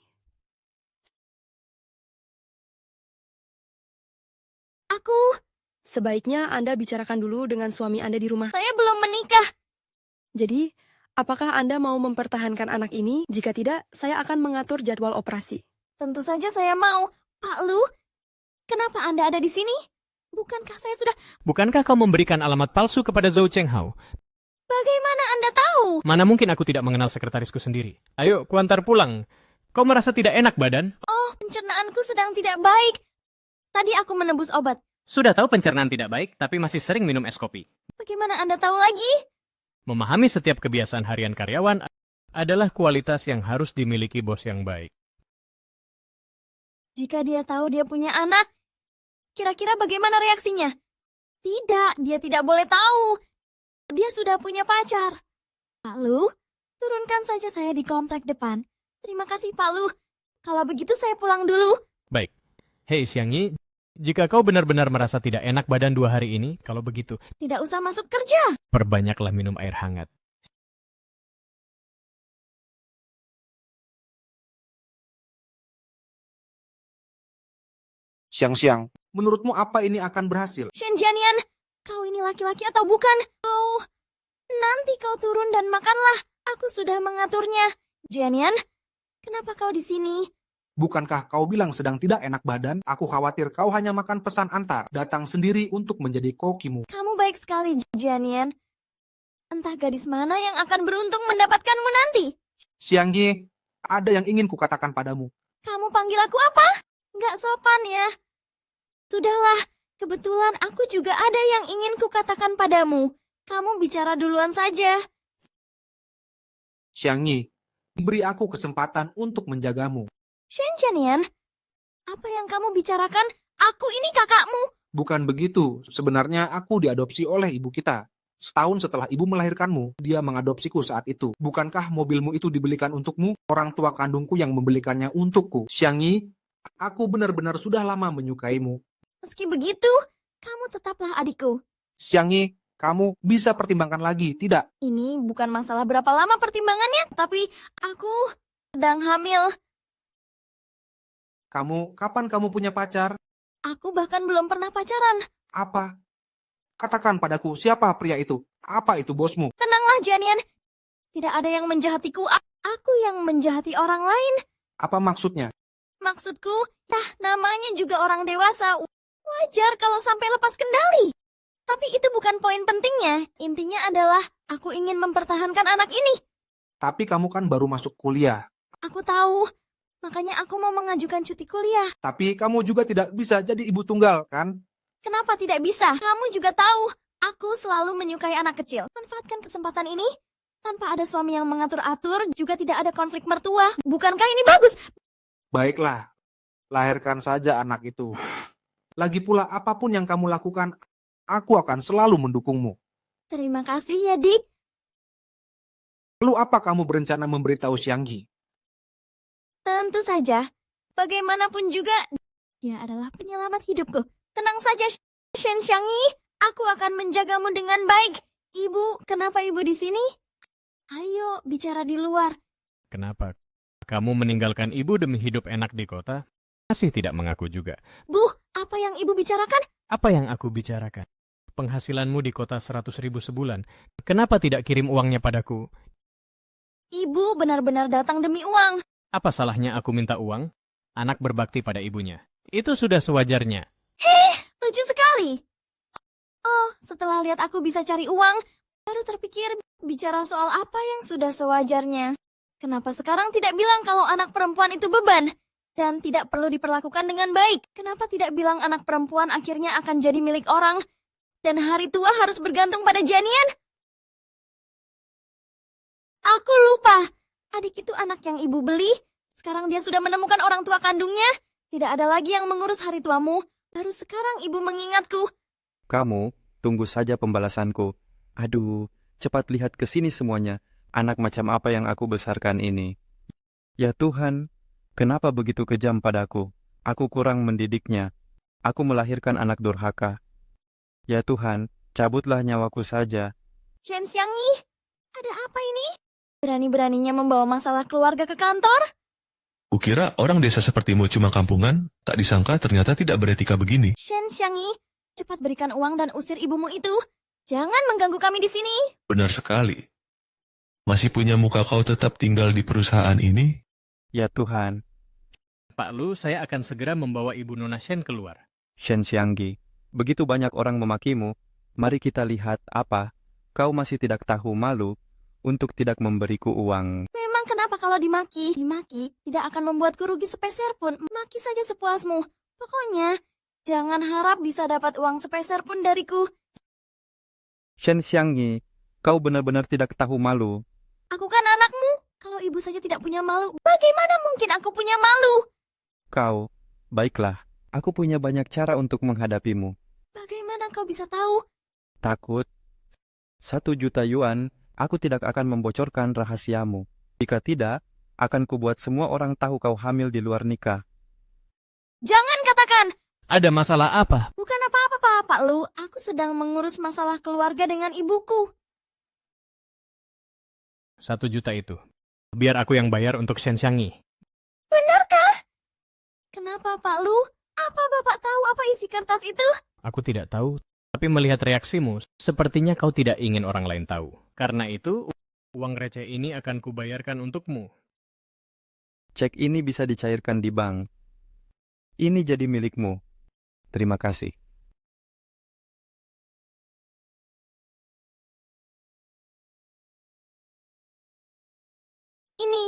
Sebaiknya Anda bicarakan dulu dengan suami Anda di rumah. Saya belum menikah. Jadi, apakah Anda mau mempertahankan anak ini? Jika tidak, saya akan mengatur jadwal operasi. Tentu saja saya mau. Pak Lu, kenapa Anda ada di sini? Bukankah saya sudah... Bukankah kau memberikan alamat palsu kepada Zhou Chenghao? Bagaimana Anda tahu? Mana mungkin aku tidak mengenal sekretarisku sendiri. Ayo, kuantar pulang. Kau merasa tidak enak badan? Oh, pencernaanku sedang tidak baik. Tadi aku menebus obat. Sudah tahu pencernaan tidak baik, tapi masih sering minum es kopi. Bagaimana Anda tahu lagi? Memahami setiap kebiasaan harian karyawan adalah kualitas yang harus dimiliki bos yang baik. Jika dia tahu dia punya anak, kira-kira bagaimana reaksinya? Tidak, dia tidak boleh tahu. Dia sudah punya pacar. Pak Lu, turunkan saja saya di komplek depan. Terima kasih, Pak Lu. Kalau begitu saya pulang dulu. Baik. Hei, Xiangqi, jika kau benar-benar merasa tidak enak badan 2 hari ini, kalau begitu, Tidak usah masuk kerja. perbanyaklah minum air hangat. Siang-siang, menurutmu apa ini akan berhasil? Shen Jianian, kau ini laki-laki atau bukan? Nanti kau turun dan makanlah. Aku sudah mengaturnya. Jianian, kenapa kau di sini? Bukankah kau bilang sedang tidak enak badan? Aku khawatir kau hanya makan pesan antar, datang sendiri untuk menjadi kokimu. Kamu baik sekali, Jianian. Entah gadis mana yang akan beruntung mendapatkanmu nanti. Xiangqi, ada yang ingin kukatakan padamu. Kamu panggil aku apa? Nggak sopan ya. Sudahlah, kebetulan aku juga ada yang ingin kukatakan padamu. Kamu bicara duluan saja. Xiangqi, beri aku kesempatan untuk menjagamu. Shen Jianian, apa yang kamu bicarakan? Aku ini kakakmu. Bukan begitu, sebenarnya aku diadopsi oleh ibu kita. Setahun setelah ibu melahirkanmu, dia mengadopsiku saat itu. Bukankah mobilmu itu dibelikan untukmu? Orang tua kandungku yang membelikannya untukku. Xiangqi, aku benar-benar sudah lama menyukaimu. Meski begitu, kamu tetaplah adikku. Xiangqi, Kamu bisa pertimbangkan lagi, tidak? Ini bukan masalah berapa lama pertimbangannya, tapi aku sedang hamil. Kapan kamu punya pacar? Aku bahkan belum pernah pacaran. Apa? Katakan padaku, siapa pria itu? Apa itu bosmu? Tenanglah, Janian. Tidak ada yang menjahatiku. Aku yang menjahati orang lain. Apa maksudnya? Maksudku, namanya juga orang dewasa. Wajar kalau sampai lepas kendali. Tapi itu bukan poin pentingnya. Intinya adalah aku ingin mempertahankan anak ini. Tapi kamu kan baru masuk kuliah. Aku tahu. Makanya aku mau mengajukan cuti kuliah. Tapi kamu juga tidak bisa jadi ibu tunggal, kan? Kenapa tidak bisa? Kamu juga tahu. Aku selalu menyukai anak kecil. Manfaatkan kesempatan ini. Tanpa ada suami yang mengatur-atur, juga tidak ada konflik mertua. Bukankah ini bagus? Baiklah, lahirkan saja anak itu. Lagi pula apapun yang kamu lakukan, aku akan selalu mendukungmu. Terima kasih ya, Dik. Lalu apa kamu berencana memberitahu Xiangyi? Tentu saja. Bagaimanapun juga, dia adalah penyelamat hidupku. Tenang saja, Shen Xiangyi. Aku akan menjagamu dengan baik. Ibu, kenapa ibu di sini? Ayo, bicara di luar. Kenapa? Kamu meninggalkan ibu demi hidup enak di kota? Masih tidak mengaku juga. Bu, apa yang ibu bicarakan? Apa yang aku bicarakan? Penghasilanmu di kota 100.000 sebulan. Kenapa tidak kirim uangnya padaku? Ibu benar-benar datang demi uang. Apa salahnya aku minta uang? Anak berbakti pada ibunya. Itu sudah sewajarnya. Lucu sekali. Oh, setelah lihat aku bisa cari uang, baru terpikir bicara soal apa yang sudah sewajarnya. Kenapa sekarang tidak bilang kalau anak perempuan itu beban dan tidak perlu diperlakukan dengan baik? Kenapa tidak bilang anak perempuan akhirnya akan jadi milik orang dan hari tua harus bergantung pada Janian? Aku lupa. Adik itu anak yang ibu beli. Sekarang dia sudah menemukan orang tua kandungnya. Tidak ada lagi yang mengurus hari tuamu. Baru sekarang ibu mengingatku. Kamu, tunggu saja pembalasanku. Aduh, cepat lihat ke sini semuanya. Anak macam apa yang aku besarkan ini. Ya Tuhan, kenapa begitu kejam padaku? Aku kurang mendidiknya. Aku melahirkan anak durhaka. Ya Tuhan, cabutlah nyawaku saja. Shen Xiangyi, ada apa ini? Berani-beraninya membawa masalah keluarga ke kantor? Kukira orang desa sepertimu cuma kampungan, tak disangka ternyata tidak beretika begini. Shen Xiangyi, cepat berikan uang dan usir ibumu itu. Jangan mengganggu kami di sini. Benar sekali. Masih punya muka kau tetap tinggal di perusahaan ini? Ya Tuhan. Pak Lu, saya akan segera membawa Ibu Nona Shen keluar. Shen Xiangyi, begitu banyak orang memakimu. Mari kita lihat apa. Kau masih tidak tahu malu untuk tidak memberiku uang. Memang kenapa kalau dimaki? Dimaki tidak akan membuatku rugi sepeser pun. Maki saja sepuasmu. Pokoknya, jangan harap bisa dapat uang sepeser pun dariku. Shen Xiangyi, kau benar-benar tidak tahu malu. Aku kan anakmu. Kalau ibu saja tidak punya malu, bagaimana mungkin aku punya malu? Kau, baiklah. Aku punya banyak cara untuk menghadapimu. Bagaimana kau bisa tahu? Takut? 1 juta yuan, aku tidak akan membocorkan rahasiamu. Jika tidak, akan kubuat semua orang tahu kau hamil di luar nikah. Jangan katakan. Ada masalah apa? Bukan apa-apa, Pak Lu. Aku sedang mengurus masalah keluarga dengan ibuku. 1 juta itu. Biar aku yang bayar untuk Shen Xiangyi. Benarkah? Kenapa, Pak Lu? Apa Bapak tahu apa isi kertas itu? Aku tidak tahu, tapi melihat reaksimu, sepertinya kau tidak ingin orang lain tahu. Karena itu, uang receh ini akan kubayarkan untukmu. Cek ini bisa dicairkan di bank. Ini jadi milikmu. Terima kasih. Ini.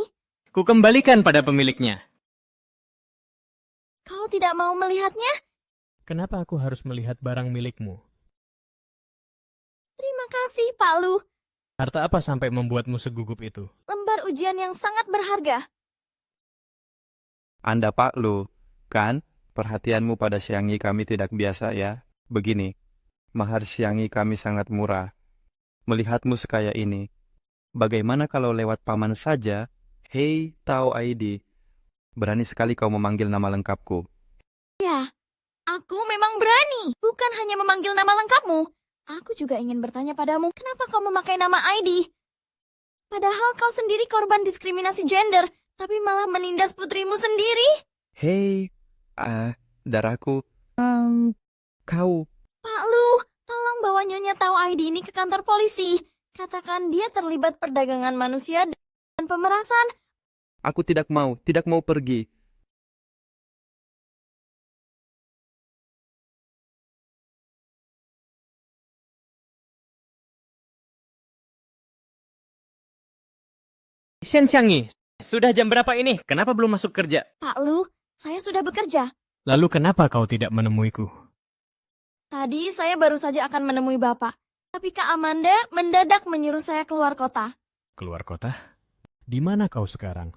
Kukembalikan pada pemiliknya. Kau tidak mau melihatnya? Kenapa aku harus melihat barang milikmu? Terima kasih, Pak Lu. Harta apa sampai membuatmu segugup itu? Lembar ujian yang sangat berharga. Anda Pak Lu, kan? Perhatianmu pada Xiangyi kami tidak biasa ya. Begini, mahar Xiangyi kami sangat murah. Melihatmu sekaya ini, bagaimana kalau lewat paman saja? Hei, Tao Aidi, berani sekali kau memanggil nama lengkapku. Ya, aku memang berani. Bukan hanya memanggil nama lengkapmu. Aku juga ingin bertanya padamu, kenapa kau memakai nama Aidi? Padahal kau sendiri korban diskriminasi gender, tapi malah menindas putrimu sendiri. Hei, darahku. Kau. Pak Lu, tolong bawa Nyonya Tahu Aidi ini ke kantor polisi. Katakan dia terlibat perdagangan manusia dan pemerasan. Aku tidak mau pergi. Shen Xiangyi, sudah jam berapa ini? Kenapa belum masuk kerja? Pak Lu, saya sudah bekerja. Lalu kenapa kau tidak menemuiku? Tadi saya baru saja akan menemui Bapak. Tapi Kak Amanda mendadak menyuruh saya keluar kota. Keluar kota? Di mana kau sekarang?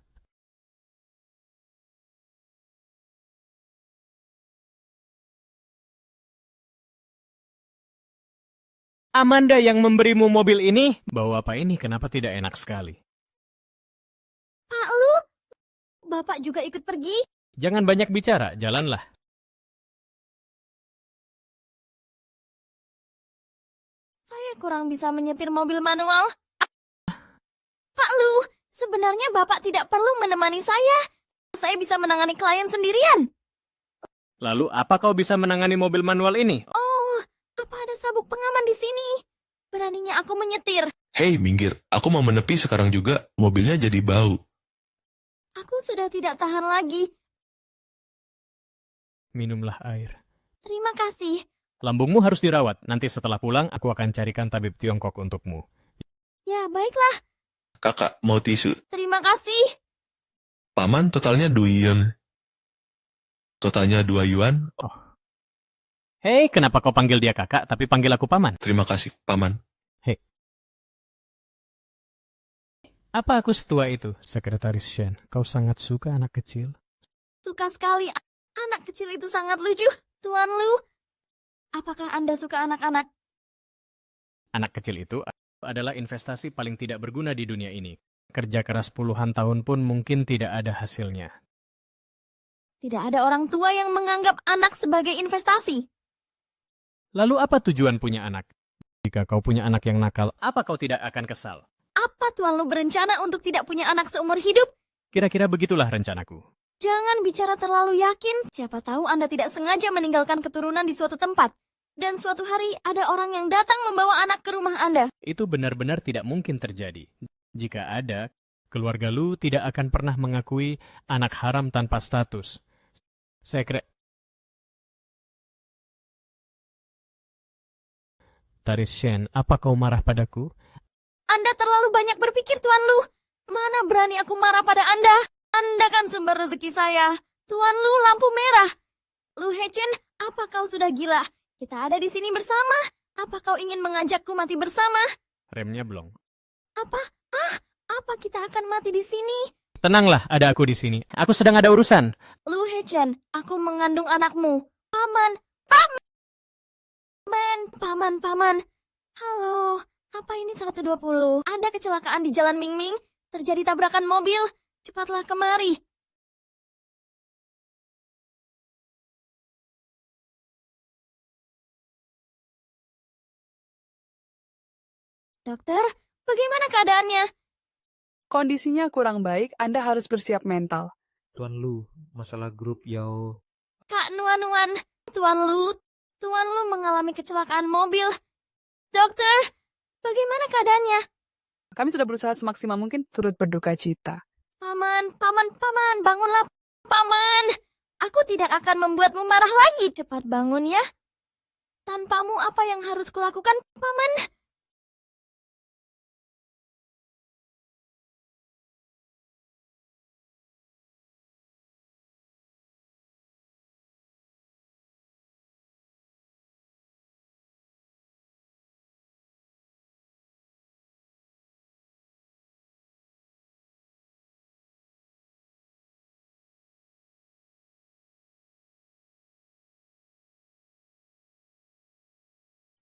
Amanda yang memberimu mobil ini? Bawa apa ini? Kenapa tidak enak sekali? Pak Lu, Bapak juga ikut pergi? Jangan banyak bicara, jalanlah. Saya kurang bisa menyetir mobil manual. Pak Lu, sebenarnya Bapak tidak perlu menemani saya. Saya bisa menangani klien sendirian. Lalu apa kau bisa menangani mobil manual ini? Oh, apa ada sabuk pengaman di sini? Beraninya aku menyetir. Hei, minggir. Aku mau menepi sekarang juga. Mobilnya jadi bau. Aku sudah tidak tahan lagi. Minumlah air. Terima kasih. Lambungmu harus dirawat. Nanti setelah pulang, aku akan carikan tabib Tiongkok untukmu. Ya, baiklah. Kakak, mau tisu? Terima kasih. Paman, totalnya 2 yuan. Totalnya 2 yuan. Oh. Hei, kenapa kau panggil dia kakak, tapi panggil aku paman? Terima kasih, Paman. Hei. Apa aku setua itu, Sekretaris Shen? Kau sangat suka anak kecil? Suka sekali. Anak kecil itu sangat lucu. Tuan Lu, apakah Anda suka anak-anak? Anak kecil itu adalah investasi paling tidak berguna di dunia ini. Kerja keras puluhan tahun pun mungkin tidak ada hasilnya. Tidak ada orang tua yang menganggap anak sebagai investasi. Lalu apa tujuan punya anak? Jika kau punya anak yang nakal, apa kau tidak akan kesal? Apa Tuan Lu berencana untuk tidak punya anak seumur hidup? Kira-kira begitulah rencanaku. Jangan bicara terlalu yakin. Siapa tahu Anda tidak sengaja meninggalkan keturunan di suatu tempat. Dan suatu hari ada orang yang datang membawa anak ke rumah Anda. Itu benar-benar tidak mungkin terjadi. Jika ada, keluarga Lu tidak akan pernah mengakui anak haram tanpa status. Sekretaris Shen, apa kau marah padaku? Anda terlalu banyak berpikir, Tuan Lu. Mana berani aku marah pada Anda? Anda kan sumber rezeki saya. Tuan Lu, lampu merah. Lu Hechen, apa kau sudah gila? Kita ada di sini bersama. Apa kau ingin mengajakku mati bersama? Remnya belum. Apa? Apa kita akan mati di sini? Tenanglah, ada aku di sini. Aku sedang ada urusan. Lu Hechen, aku mengandung anakmu. Paman. Paman. Halo, apa ini 120? Ada kecelakaan di Jalan Mingming. Terjadi tabrakan mobil. Cepatlah kemari. Dokter, bagaimana keadaannya? Kondisinya kurang baik, Anda harus bersiap mental. Tuan Lu, masalah grup Yao. Kak Nuan, Tuan Lu mengalami kecelakaan mobil. Dokter, bagaimana keadaannya? Kami sudah berusaha semaksimal mungkin turut berduka cita. Paman, bangunlah, Paman. Aku tidak akan membuatmu marah lagi. Cepat bangun ya. Tanpamu apa yang harus kulakukan, Paman?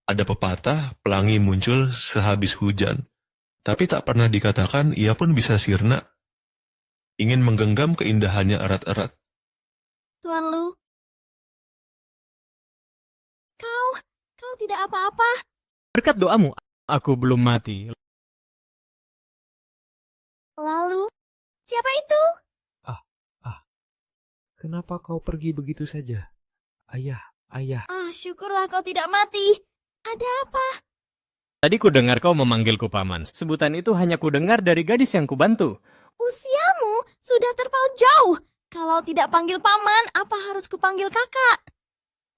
Ada pepatah, pelangi muncul sehabis hujan. Tapi tak pernah dikatakan ia pun bisa sirna. Ingin menggenggam keindahannya erat-erat. Tuan Lu. Kau tidak apa-apa. Berkat doamu, aku belum mati. Lalu, siapa itu? Kenapa kau pergi begitu saja? Ayah, Syukurlah kau tidak mati. Ada apa? Tadi ku dengar kau memanggilku paman. Sebutan itu hanya ku dengar dari gadis yang kubantu. Usiamu sudah terpaut jauh. Kalau tidak panggil paman, apa harus kupanggil kakak?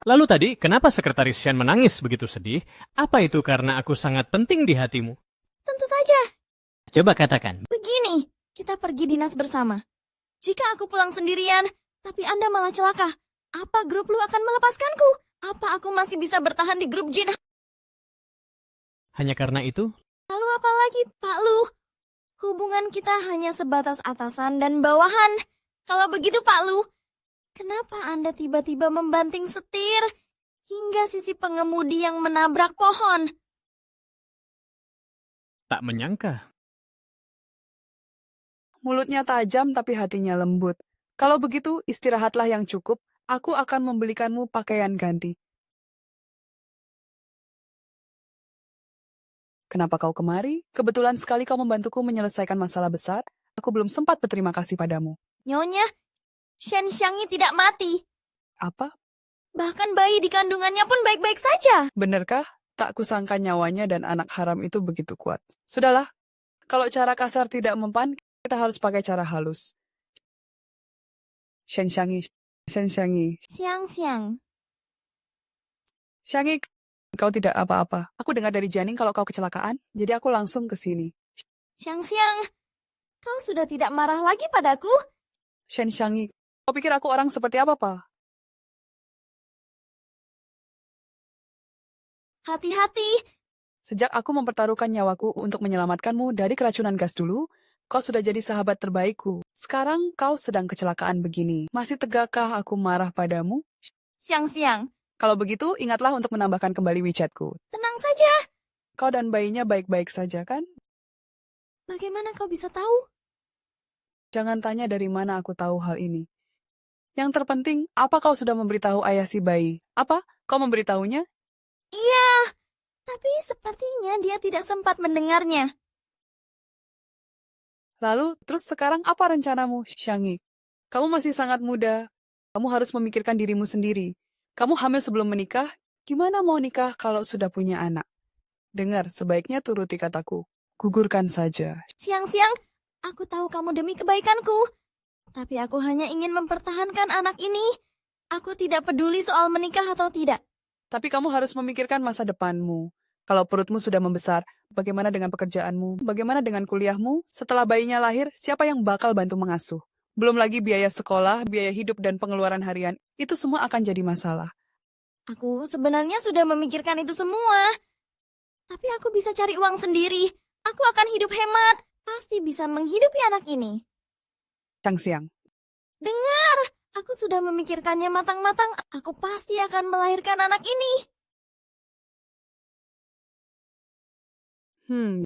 Lalu tadi, kenapa Sekretaris Shen menangis begitu sedih? Apa itu karena aku sangat penting di hatimu? Tentu saja. Coba katakan. Begini, kita pergi dinas bersama. Jika aku pulang sendirian, tapi Anda malah celaka, apa grup lu akan melepaskanku? Apa aku masih bisa bertahan di grup Jin? Hanya karena itu? Lalu apa lagi, Pak Lu? Hubungan kita hanya sebatas atasan dan bawahan. Kalau begitu, Pak Lu, kenapa Anda tiba-tiba membanting setir hingga sisi pengemudi yang menabrak pohon? Tak menyangka. Mulutnya tajam tapi hatinya lembut. Kalau begitu, istirahatlah yang cukup. Aku akan membelikanmu pakaian ganti. Kenapa kau kemari? Kebetulan sekali kau membantuku menyelesaikan masalah besar. Aku belum sempat berterima kasih padamu. Nyonya, Shen Xiangyi tidak mati. Apa? Bahkan bayi di kandungannya pun baik-baik saja. Benarkah? Tak kusangka nyawanya dan anak haram itu begitu kuat. Sudahlah, kalau cara kasar tidak mempan, kita harus pakai cara halus. Shen Xiangyi. Siang-siang. Xiangyi, kau tidak apa-apa. Aku dengar dari Jianing kalau kau kecelakaan, jadi aku langsung ke sini. Siang-siang, kau sudah tidak marah lagi padaku? Shen Xiangyi, kau pikir aku orang seperti apa, Pak? Hati-hati. Sejak aku mempertaruhkan nyawaku untuk menyelamatkanmu dari keracunan gas dulu, kau sudah jadi sahabat terbaikku. Sekarang kau sedang kecelakaan begini. Masih tegakkah aku marah padamu? Siang-siang. Kalau begitu, ingatlah untuk menambahkan kembali WeChatku. Tenang saja. Kau dan bayinya baik-baik saja, kan? Bagaimana kau bisa tahu? Jangan tanya dari mana aku tahu hal ini. Yang terpenting, apa kau sudah memberitahu ayah si bayi? Apa? Kau memberitahunya? Iya, tapi sepertinya dia tidak sempat mendengarnya. Lalu, terus sekarang apa rencanamu, Xiangyi? Kamu masih sangat muda. Kamu harus memikirkan dirimu sendiri. Kamu hamil sebelum menikah, gimana mau nikah kalau sudah punya anak? Dengar, sebaiknya turuti kataku. Gugurkan saja. Siang-siang, aku tahu kamu demi kebaikanku. Tapi aku hanya ingin mempertahankan anak ini. Aku tidak peduli soal menikah atau tidak. Tapi kamu harus memikirkan masa depanmu. Kalau perutmu sudah membesar, bagaimana dengan pekerjaanmu? Bagaimana dengan kuliahmu? Setelah bayinya lahir, siapa yang bakal bantu mengasuh? Belum lagi biaya sekolah, biaya hidup, dan pengeluaran harian. Itu semua akan jadi masalah. Aku sebenarnya sudah memikirkan itu semua. Tapi aku bisa cari uang sendiri. Aku akan hidup hemat. Pasti bisa menghidupi anak ini. Siang-siang. Dengar, aku sudah memikirkannya matang-matang. Aku pasti akan melahirkan anak ini.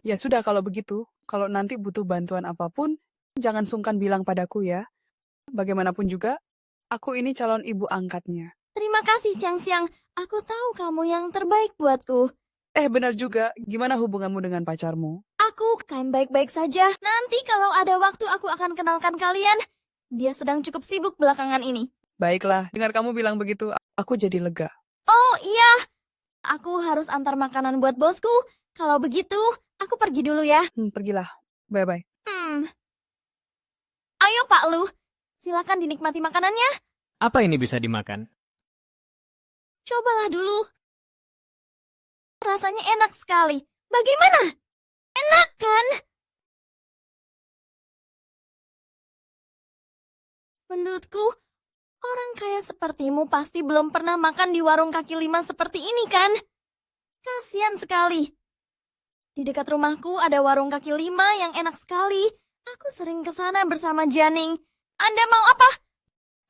Ya sudah kalau begitu. Kalau nanti butuh bantuan apapun, jangan sungkan bilang padaku ya. Bagaimanapun juga, aku ini calon ibu angkatnya. Terima kasih, Siang-siang. Aku tahu kamu yang terbaik buatku. Benar juga. Gimana hubunganmu dengan pacarmu? Aku kan baik-baik saja. Nanti kalau ada waktu aku akan kenalkan kalian. Dia sedang cukup sibuk belakangan ini. Baiklah, dengar kamu bilang begitu, aku jadi lega. Oh iya, aku harus antar makanan buat bosku. Kalau begitu, aku pergi dulu ya. Pergilah. Bye-bye. Ayo Pak Lu, silakan dinikmati makanannya. Apa ini bisa dimakan? Cobalah dulu. Rasanya enak sekali. Bagaimana? Enak kan? Menurutku, orang kaya sepertimu pasti belum pernah makan di warung kaki lima seperti ini kan? Kasian sekali. Di dekat rumahku ada warung kaki lima yang enak sekali. Aku sering ke sana bersama Jianing. Anda mau apa?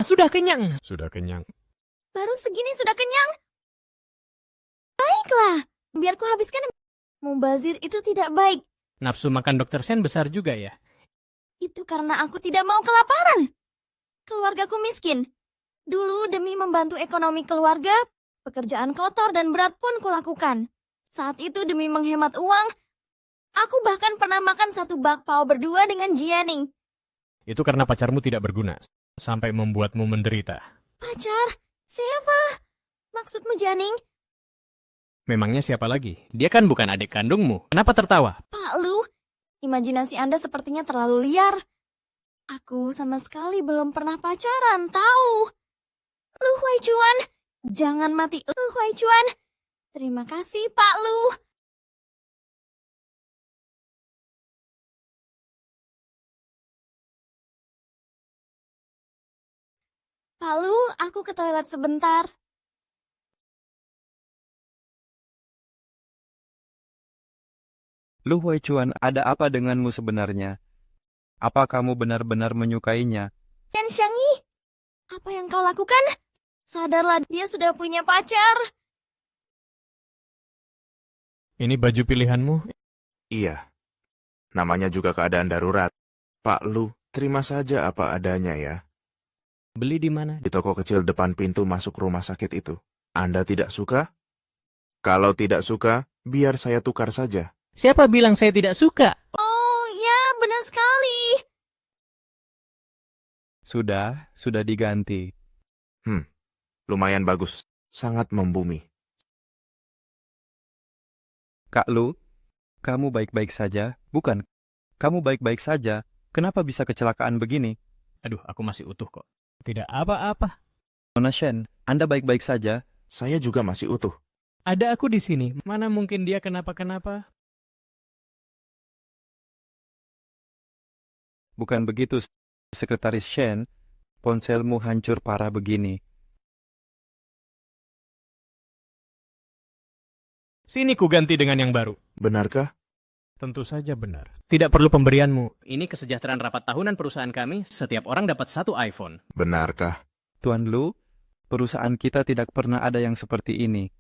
Sudah kenyang. Sudah kenyang. Baru segini sudah kenyang? Baiklah, biar ku habiskan. Mubazir itu tidak baik. Nafsu makan Dr. Shen besar juga ya? Itu karena aku tidak mau kelaparan. Keluargaku miskin. Dulu demi membantu ekonomi keluarga, pekerjaan kotor dan berat pun kulakukan. Saat itu demi menghemat uang, aku bahkan pernah makan satu bakpao berdua dengan Jianing. Itu karena pacarmu tidak berguna, sampai membuatmu menderita. Pacar? Siapa? Maksudmu Jianing? Memangnya siapa lagi? Dia kan bukan adik kandungmu. Kenapa tertawa? Pak Lu, imajinasi Anda sepertinya terlalu liar. Aku sama sekali belum pernah pacaran, tahu? Lu Huaichuan, jangan mati Lu Huaichuan. Terima kasih, Pak Lu. Pak Lu, aku ke toilet sebentar. Lu Huaichuan, ada apa denganmu sebenarnya? Apa kamu benar-benar menyukainya? Chen Xiangyi, apa yang kau lakukan? Sadarlah, dia sudah punya pacar. Ini baju pilihanmu? Iya. Namanya juga keadaan darurat. Pak Lu, terima saja apa adanya ya. Beli di mana? Di toko kecil depan pintu masuk rumah sakit itu. Anda tidak suka? Kalau tidak suka, biar saya tukar saja. Siapa bilang saya tidak suka? Oh, ya, benar sekali. Sudah diganti. Lumayan bagus. Sangat membumi. Kak Lu, kamu baik-baik saja? Bukan, kamu baik-baik saja. Kenapa bisa kecelakaan begini? Aduh, aku masih utuh kok. Tidak apa-apa. Nona Shen, Anda baik-baik saja? Saya juga masih utuh. Ada aku di sini. Mana mungkin dia kenapa-kenapa? Bukan begitu, Sekretaris Shen. Ponselmu hancur parah begini. Sini ku ganti dengan yang baru. Benarkah? Tentu saja benar. Tidak perlu pemberianmu. Ini kesejahteraan rapat tahunan perusahaan kami. Setiap orang dapat satu iPhone. Benarkah? Tuan Lu, perusahaan kita tidak pernah ada yang seperti ini.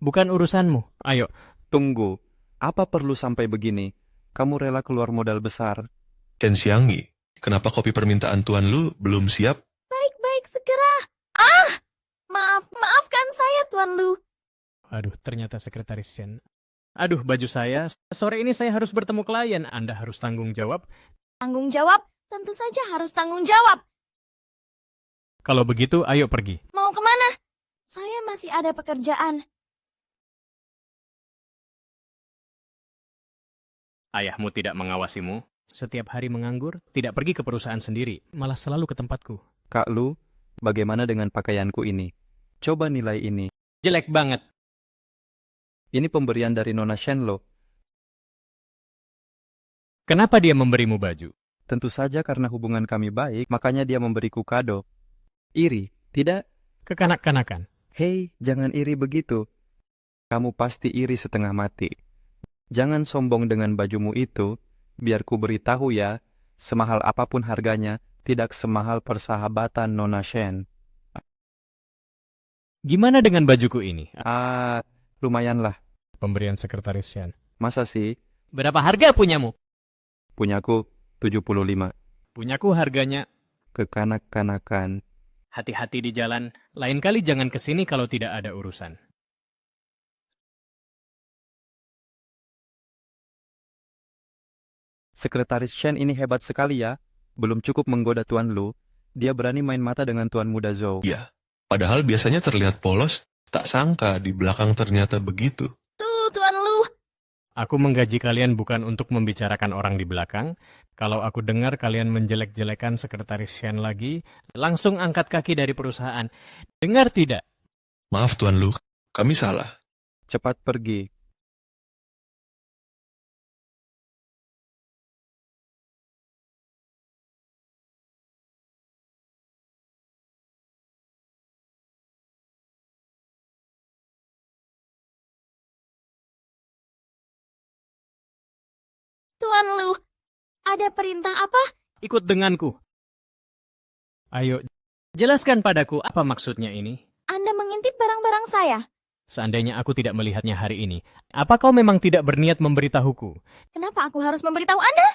Bukan urusanmu. Ayo. Tunggu, apa perlu sampai begini? Kamu rela keluar modal besar? Chen Xiangyi, kenapa kopi permintaan Tuan Lu belum siap? Baik-baik segera. Maafkan saya, Tuan Lu. Aduh, ternyata Sekretaris Shen. Aduh, baju saya. Sore ini saya harus bertemu klien. Anda harus tanggung jawab. Tanggung jawab? Tentu saja harus tanggung jawab. Kalau begitu, ayo pergi. Mau kemana? Saya masih ada pekerjaan. Ayahmu tidak mengawasimu. Setiap hari menganggur, tidak pergi ke perusahaan sendiri. Malah selalu ke tempatku. Kak Lu, bagaimana dengan pakaianku ini? Coba nilai ini. Jelek banget. Ini pemberian dari Nona Shen lo. Kenapa dia memberimu baju? Tentu saja karena hubungan kami baik, makanya dia memberiku kado. Iri, tidak? Kekanak-kanakan. Hei, jangan iri begitu. Kamu pasti iri setengah mati. Jangan sombong dengan bajumu itu. Biar ku beritahu ya, semahal apapun harganya, tidak semahal persahabatan Nona Shen. Gimana dengan bajuku ini? Lumayanlah. Pemberian Sekretaris Shen. Masa sih? Berapa harga punyamu? Punyaku 75. Punyaku harganya. Kekanak-kanakan. Hati-hati di jalan. Lain kali jangan kesini kalau tidak ada urusan. Sekretaris Shen ini hebat sekali ya. Belum cukup menggoda Tuan Lu, dia berani main mata dengan Tuan Muda Zhou. Ya, padahal biasanya terlihat polos, tak sangka di belakang ternyata begitu. Tuh, Tuan Lu. Aku menggaji kalian bukan untuk membicarakan orang di belakang. Kalau aku dengar kalian menjelek-jelekan Sekretaris Shen lagi, langsung angkat kaki dari perusahaan. Dengar tidak? Maaf Tuan Lu, kami salah. Cepat pergi. Tuan Lu, ada perintah apa? Ikut denganku. Ayo, jelaskan padaku apa maksudnya ini. Anda mengintip barang-barang saya. Seandainya aku tidak melihatnya hari ini, apa kau memang tidak berniat memberitahuku? Kenapa aku harus memberitahu Anda?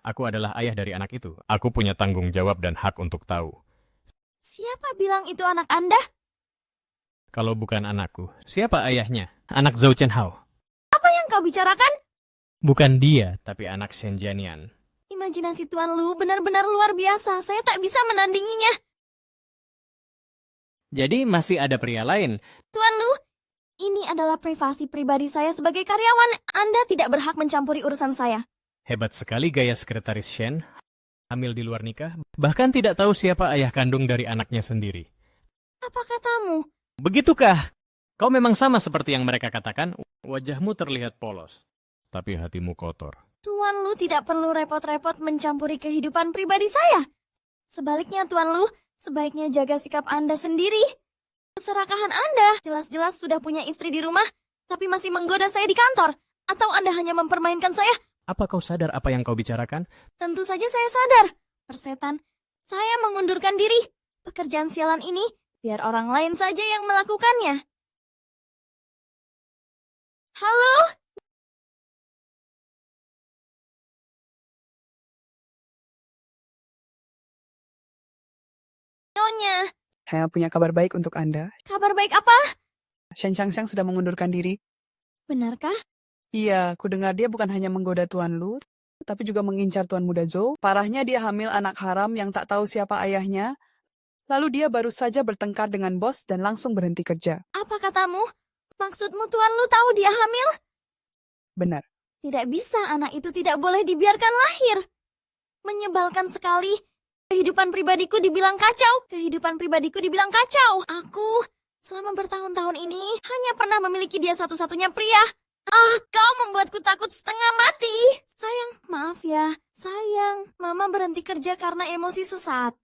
Aku adalah ayah dari anak itu. Aku punya tanggung jawab dan hak untuk tahu. Siapa bilang itu anak Anda? Kalau bukan anakku, siapa ayahnya? Anak Zhou Chenhao. yang kau bicarakan? Bukan dia, tapi anak Shen Jianian. Imajinasi Tuan Lu benar-benar luar biasa. Saya tak bisa menandinginya. Jadi masih ada pria lain. Tuan Lu, ini adalah privasi pribadi saya sebagai karyawan. Anda tidak berhak mencampuri urusan saya. Hebat sekali gaya sekretaris Shen. Hamil di luar nikah, bahkan tidak tahu siapa ayah kandung dari anaknya sendiri. Apa katamu? Begitukah? Kau memang sama seperti yang mereka katakan, wajahmu terlihat polos, tapi hatimu kotor. Tuan Lu tidak perlu repot-repot mencampuri kehidupan pribadi saya. Sebaliknya Tuan Lu, sebaiknya jaga sikap Anda sendiri. Keserakahan Anda jelas-jelas sudah punya istri di rumah, tapi masih menggoda saya di kantor. Atau Anda hanya mempermainkan saya? Apa kau sadar apa yang kau bicarakan? Tentu saja saya sadar. Persetan, saya mengundurkan diri. Pekerjaan sialan ini, biar orang lain saja yang melakukannya. Halo? Nyonya, Saya punya kabar baik untuk Anda. kabar baik apa? Shen Xiangxiang sudah mengundurkan diri. Benarkah? Iya, ku dengar dia bukan hanya menggoda Tuan Lu, tapi juga mengincar Tuan Muda Zhou. Parahnya dia hamil anak haram yang tak tahu siapa ayahnya. Lalu dia baru saja bertengkar dengan bos dan langsung berhenti kerja. Apa katamu? Maksudmu Tuan Lu tahu dia hamil? Benar. Tidak bisa, anak itu tidak boleh dibiarkan lahir. Menyebalkan sekali. Kehidupan pribadiku dibilang kacau. Kehidupan pribadiku dibilang kacau. Aku, selama bertahun-tahun ini, hanya pernah memiliki dia satu-satunya pria. Kau membuatku takut setengah mati. Sayang, maaf ya. Sayang, Mama berhenti kerja karena emosi sesaat.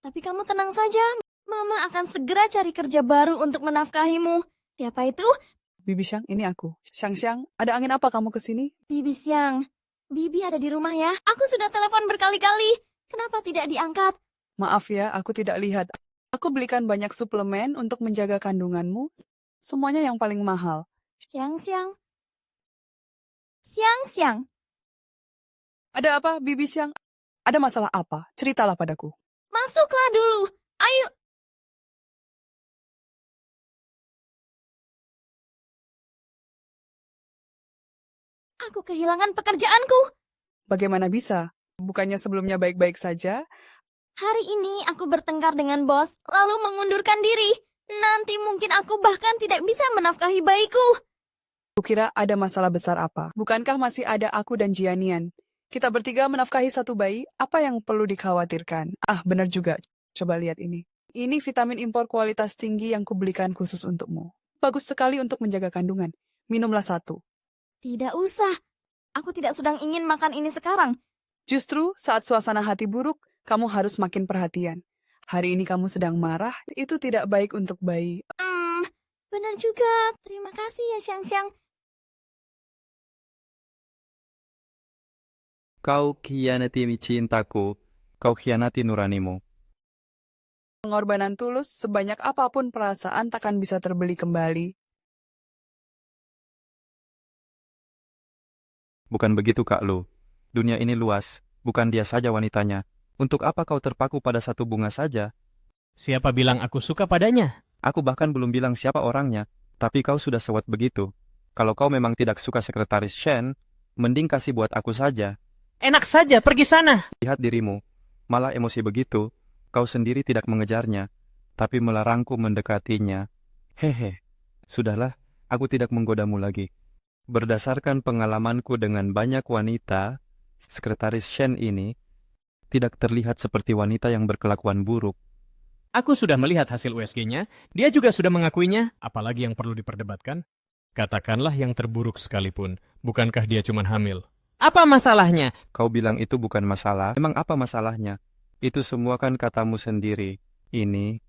Tapi kamu tenang saja. Mama akan segera cari kerja baru untuk menafkahimu. Siapa itu? Bibi Xiang, ini aku. Xiang, ada angin apa kamu ke sini? Bibi Xiang. Bibi ada di rumah ya. Aku sudah telepon berkali-kali. Kenapa tidak diangkat? Maaf ya, aku tidak lihat. Aku belikan banyak suplemen untuk menjaga kandunganmu. Semuanya yang paling mahal. Xiang. Ada apa, Bibi Xiang? Ada masalah apa? Ceritalah padaku. Masuklah dulu. Ayo. Aku kehilangan pekerjaanku. Bagaimana bisa? Bukannya sebelumnya baik-baik saja? Hari ini aku bertengkar dengan bos, lalu mengundurkan diri. Nanti mungkin aku bahkan tidak bisa menafkahi bayiku. Kukira ada masalah besar apa? Bukankah masih ada aku dan Jianian? Kita bertiga menafkahi satu bayi, apa yang perlu dikhawatirkan? Benar juga. Coba lihat ini. Ini vitamin impor kualitas tinggi yang kubelikan khusus untukmu. Bagus sekali untuk menjaga kandungan. Minumlah satu. Tidak usah. Aku tidak sedang ingin makan ini sekarang. Justru saat suasana hati buruk, kamu harus makin perhatian. Hari ini kamu sedang marah, itu tidak baik untuk bayi. Benar juga. Terima kasih ya, Xiang. Kau khianati cintaku, kau khianati nuranimu. Pengorbanan tulus, sebanyak apapun perasaan takkan bisa terbeli kembali. Bukan begitu, Kak Lu. Dunia ini luas, bukan dia saja wanitanya. Untuk apa kau terpaku pada satu bunga saja? Siapa bilang aku suka padanya? Aku bahkan belum bilang siapa orangnya, tapi kau sudah sewot begitu. Kalau kau memang tidak suka sekretaris Shen, mending kasih buat aku saja. Enak saja, pergi sana. Lihat dirimu, malah emosi begitu, kau sendiri tidak mengejarnya, tapi melarangku mendekatinya. Hehe, sudahlah, aku tidak menggodamu lagi. Berdasarkan pengalamanku dengan banyak wanita, sekretaris Shen ini tidak terlihat seperti wanita yang berkelakuan buruk. Aku sudah melihat hasil USG-nya, dia juga sudah mengakuinya, apalagi yang perlu diperdebatkan. Katakanlah yang terburuk sekalipun, bukankah dia cuma hamil? Apa masalahnya? Kau bilang itu bukan masalah, memang apa masalahnya? Itu semua kan katamu sendiri. Ini...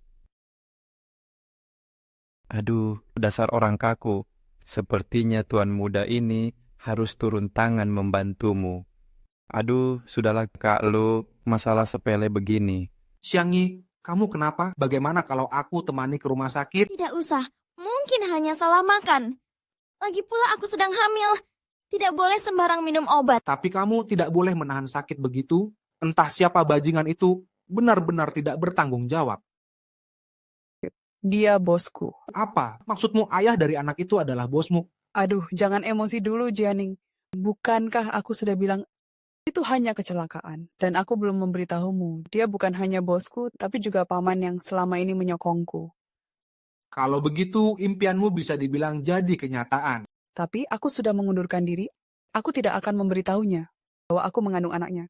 Aduh, dasar orang kaku. Sepertinya tuan muda ini harus turun tangan membantumu. Aduh, sudahlah Kak Lu, masalah sepele begini. Xiangyi, kamu kenapa? Bagaimana kalau aku temani ke rumah sakit? Tidak usah. Mungkin hanya salah makan. Lagi pula aku sedang hamil. Tidak boleh sembarang minum obat. Tapi kamu tidak boleh menahan sakit begitu. Entah siapa bajingan itu, benar-benar tidak bertanggung jawab. Dia bosku. Apa? Maksudmu ayah dari anak itu adalah bosmu? Aduh, jangan emosi dulu, Jianing. Bukankah aku sudah bilang itu hanya kecelakaan? Dan aku belum memberitahumu. Dia bukan hanya bosku, tapi juga paman yang selama ini menyokongku. Kalau begitu, impianmu bisa dibilang jadi kenyataan. Tapi aku sudah mengundurkan diri. Aku tidak akan memberitahunya bahwa aku mengandung anaknya.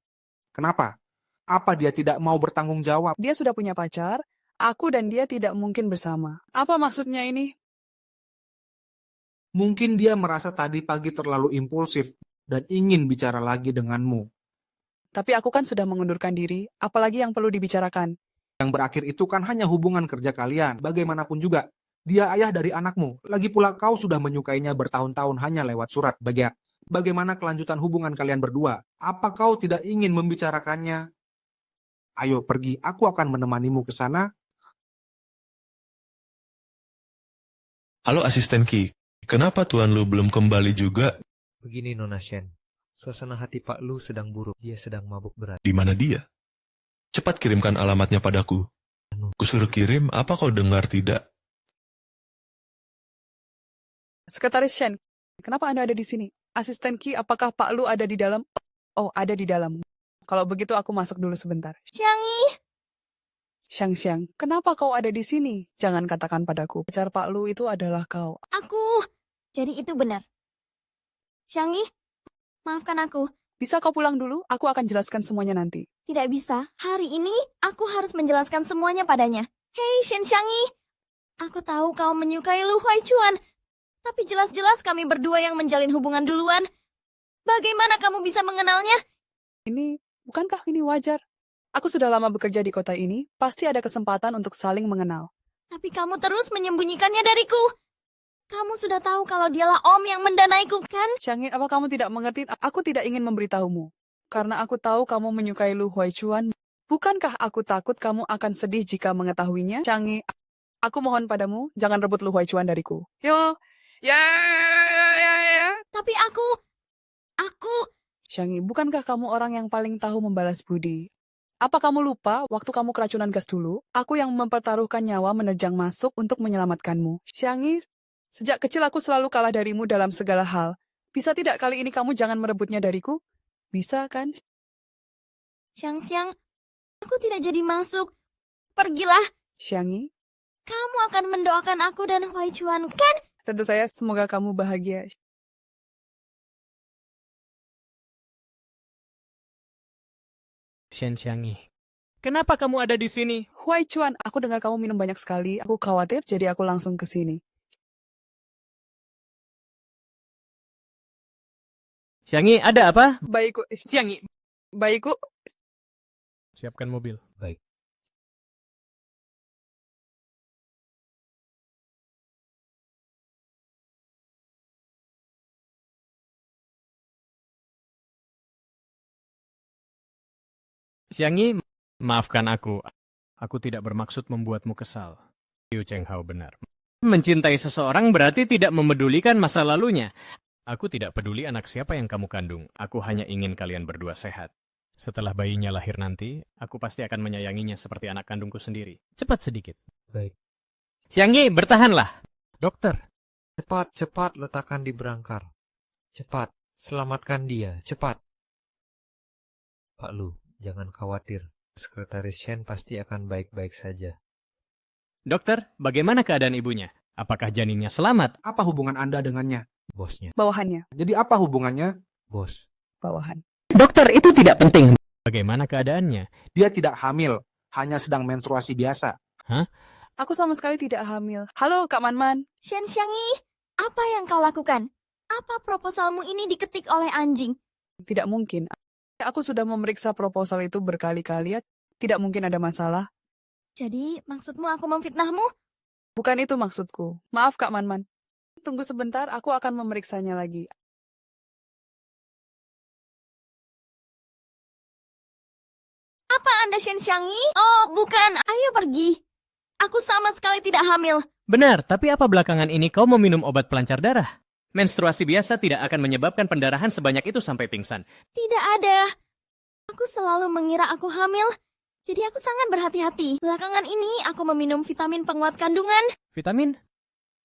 Kenapa? Apa dia tidak mau bertanggung jawab? Dia sudah punya pacar. Aku dan dia tidak mungkin bersama. Apa maksudnya ini? Mungkin dia merasa tadi pagi terlalu impulsif dan ingin bicara lagi denganmu. Tapi aku kan sudah mengundurkan diri. Apalagi yang perlu dibicarakan? Yang berakhir itu kan hanya hubungan kerja kalian. Bagaimanapun juga, dia ayah dari anakmu. Lagi pula kau sudah menyukainya bertahun-tahun hanya lewat surat. Bagaimana kelanjutan hubungan kalian berdua? Apa kau tidak ingin membicarakannya? Ayo pergi, aku akan menemanimu ke sana. Halo asisten Ki, kenapa Tuan Lu belum kembali juga? Begini Nona Shen, suasana hati Pak Lu sedang buruk. Dia sedang mabuk berat. Di mana dia? Cepat kirimkan alamatnya padaku. Kusuruh kirim, apa kau dengar tidak? Sekretaris Shen, kenapa Anda ada di sini? Asisten Ki, apakah Pak Lu ada di dalam? Oh, ada di dalam. Kalau begitu aku masuk dulu sebentar. Xiangyi, Xiang, kenapa kau ada di sini? Jangan katakan padaku, pacar Pak Lu itu adalah kau. aku. Jadi itu benar. Xiangyi, maafkan aku. Bisa kau pulang dulu? Aku akan jelaskan semuanya nanti. Tidak bisa. Hari ini aku harus menjelaskan semuanya padanya. Hei, Shen Xiangyi. Aku tahu kau menyukai Lu Huaichuan. Tapi jelas-jelas kami berdua yang menjalin hubungan duluan. Bagaimana kamu bisa mengenalnya? Bukankah ini wajar? Aku sudah lama bekerja di kota ini, pasti ada kesempatan untuk saling mengenal. Tapi kamu terus menyembunyikannya dariku. Kamu sudah tahu kalau dialah Om yang mendanaiku, kan? Xiangyi, apa kamu tidak mengerti? Aku tidak ingin memberitahumu. Karena aku tahu kamu menyukai Lu Huaichuan. Bukankah aku takut kamu akan sedih jika mengetahuinya? Xiangyi, aku mohon padamu, jangan rebut Lu Huaichuan dariku. Yo, ya. Tapi aku... Xiangyi, bukankah kamu orang yang paling tahu membalas budi? Apa kamu lupa waktu kamu keracunan gas dulu? Aku yang mempertaruhkan nyawa menerjang masuk untuk menyelamatkanmu. Xiangyi, sejak kecil aku selalu kalah darimu dalam segala hal. Bisa tidak kali ini kamu jangan merebutnya dariku? Bisa kan? Xiang, aku tidak jadi masuk. Pergilah. Xiangyi, Kamu akan mendoakan aku dan Huaichuan, kan? tentu saya semoga kamu bahagia. Shen Xiangyi, kenapa kamu ada di sini? Huaichuan, aku dengar kamu minum banyak sekali. Aku khawatir, jadi aku langsung ke sini. Xiangyi, ada apa? Baikku, Xiangyi. Baikku. Siapkan mobil. Baik. Xiangyi, maafkan aku. Aku tidak bermaksud membuatmu kesal. Liu Chenghao benar. Mencintai seseorang berarti tidak memedulikan masa lalunya. Aku tidak peduli anak siapa yang kamu kandung. Aku hanya ingin kalian berdua sehat. Setelah bayinya lahir nanti, aku pasti akan menyayanginya seperti anak kandungku sendiri. Cepat sedikit. Baik. Xiangyi, bertahanlah. Dokter. Cepat letakkan di berangkar. Cepat, selamatkan dia, cepat. Pak Lu, jangan khawatir. Sekretaris Shen pasti akan baik-baik saja. Dokter, bagaimana keadaan ibunya? Apakah janinnya selamat? Apa hubungan Anda dengannya? Bosnya. Bawahannya. Jadi apa hubungannya? Bos. Bawahan. Dokter, itu tidak penting. Bagaimana keadaannya? Dia tidak hamil, hanya sedang menstruasi biasa. Hah? Aku sama sekali tidak hamil. Halo, Kak Manman. Shen Xiangyi, apa yang kau lakukan? Apa proposalmu ini diketik oleh anjing? Tidak mungkin. Aku sudah memeriksa proposal itu berkali-kali. Tidak mungkin ada masalah. Jadi, maksudmu aku memfitnahmu? Bukan itu maksudku. Maaf, Kak Manman. Tunggu sebentar, aku akan memeriksanya lagi. Apa Anda Shen Xiangyi? Oh, bukan. Ayo pergi. Aku sama sekali tidak hamil. Benar, tapi apa belakangan ini kau meminum obat pelancar darah? Menstruasi biasa tidak akan menyebabkan pendarahan sebanyak itu sampai pingsan. Tidak ada. Aku selalu mengira aku hamil. Jadi aku sangat berhati-hati. Belakangan ini aku meminum vitamin penguat kandungan. Vitamin?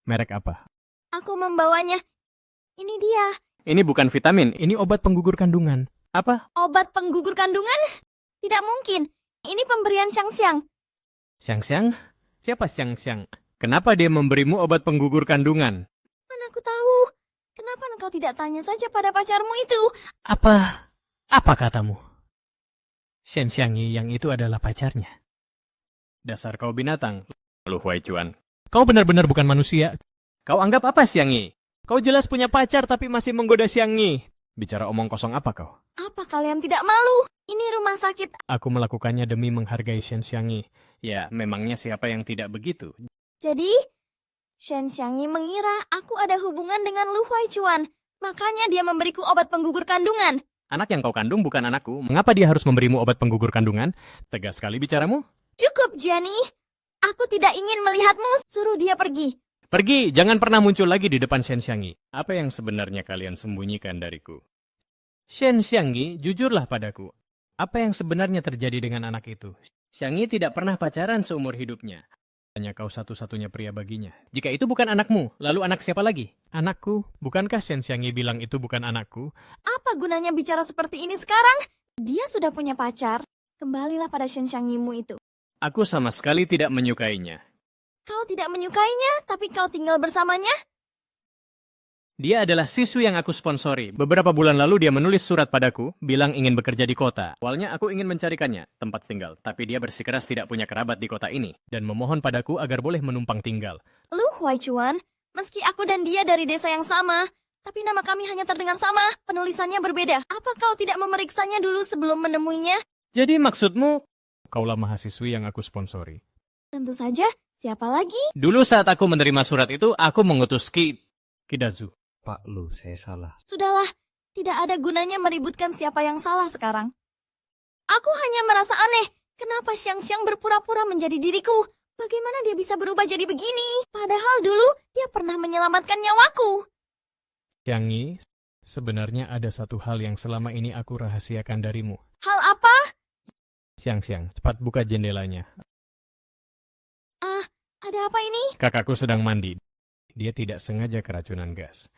Merek apa? Aku membawanya. Ini dia, Ini bukan vitamin, ini obat penggugur kandungan. Apa? obat penggugur kandungan? Tidak mungkin. Ini pemberian Xiang-Xiang. Xiang-Xiang? Siapa Xiang-Xiang? Kenapa dia memberimu obat penggugur kandungan? Mana aku tahu. Kenapa engkau tidak tanya saja pada pacarmu itu? Apa katamu? Shen Xiangyi yang itu adalah pacarnya. Dasar kau binatang, Lu Huaichuan. Kau benar-benar bukan manusia. Kau anggap apa Xiangyi? Kau jelas punya pacar tapi masih menggoda Xiangyi. Bicara omong kosong apa kau? Apa kalian tidak malu? Ini rumah sakit. Aku melakukannya demi menghargai Shen Xiangyi. Ya, memangnya siapa yang tidak begitu? Jadi, Shen Xiangyi mengira aku ada hubungan dengan Lu Huaichuan. Makanya dia memberiku obat penggugur kandungan. Anak yang kau kandung bukan anakku. Mengapa dia harus memberimu obat penggugur kandungan? Tegas sekali bicaramu. Cukup, Jenny. Aku tidak ingin melihatmu. Suruh dia pergi. Pergi, jangan pernah muncul lagi di depan Shen Xiangyi. Apa yang sebenarnya kalian sembunyikan dariku? Shen Xiangyi, jujurlah padaku. Apa yang sebenarnya terjadi dengan anak itu? Xiangyi tidak pernah pacaran seumur hidupnya. Hanya kau satu-satunya pria baginya. Jika itu bukan anakmu, lalu anak siapa lagi? Anakku. Bukankah Shen Xiangyi bilang itu bukan anakku? Apa gunanya bicara seperti ini sekarang? Dia sudah punya pacar. Kembalilah pada Shen Xiangyi-mu itu. Aku sama sekali tidak menyukainya. Kau tidak menyukainya, tapi kau tinggal bersamanya? Dia adalah siswi yang aku sponsori. Beberapa bulan lalu dia menulis surat padaku, bilang ingin bekerja di kota. Awalnya aku ingin mencarikannya tempat tinggal, tapi dia bersikeras tidak punya kerabat di kota ini, dan memohon padaku agar boleh menumpang tinggal. Lu Huaichuan, meski aku dan dia dari desa yang sama, tapi nama kami hanya terdengar sama, penulisannya berbeda. Apa kau tidak memeriksanya dulu sebelum menemuinya? Jadi maksudmu, kaulah mahasiswi yang aku sponsori. Tentu saja, siapa lagi? Dulu saat aku menerima surat itu, aku mengutus Kidazu. Pak Lu, saya salah. Sudahlah, tidak ada gunanya meributkan siapa yang salah sekarang. Aku hanya merasa aneh, kenapa Xiang-Xiang berpura-pura menjadi diriku? Bagaimana dia bisa berubah jadi begini? Padahal dulu dia pernah menyelamatkan nyawaku. Xiangyi, sebenarnya ada satu hal yang selama ini aku rahasiakan darimu. Hal apa? Xiang-Xiang, cepat buka jendelanya. Ada apa ini? Kakakku sedang mandi. Dia tidak sengaja keracunan gas.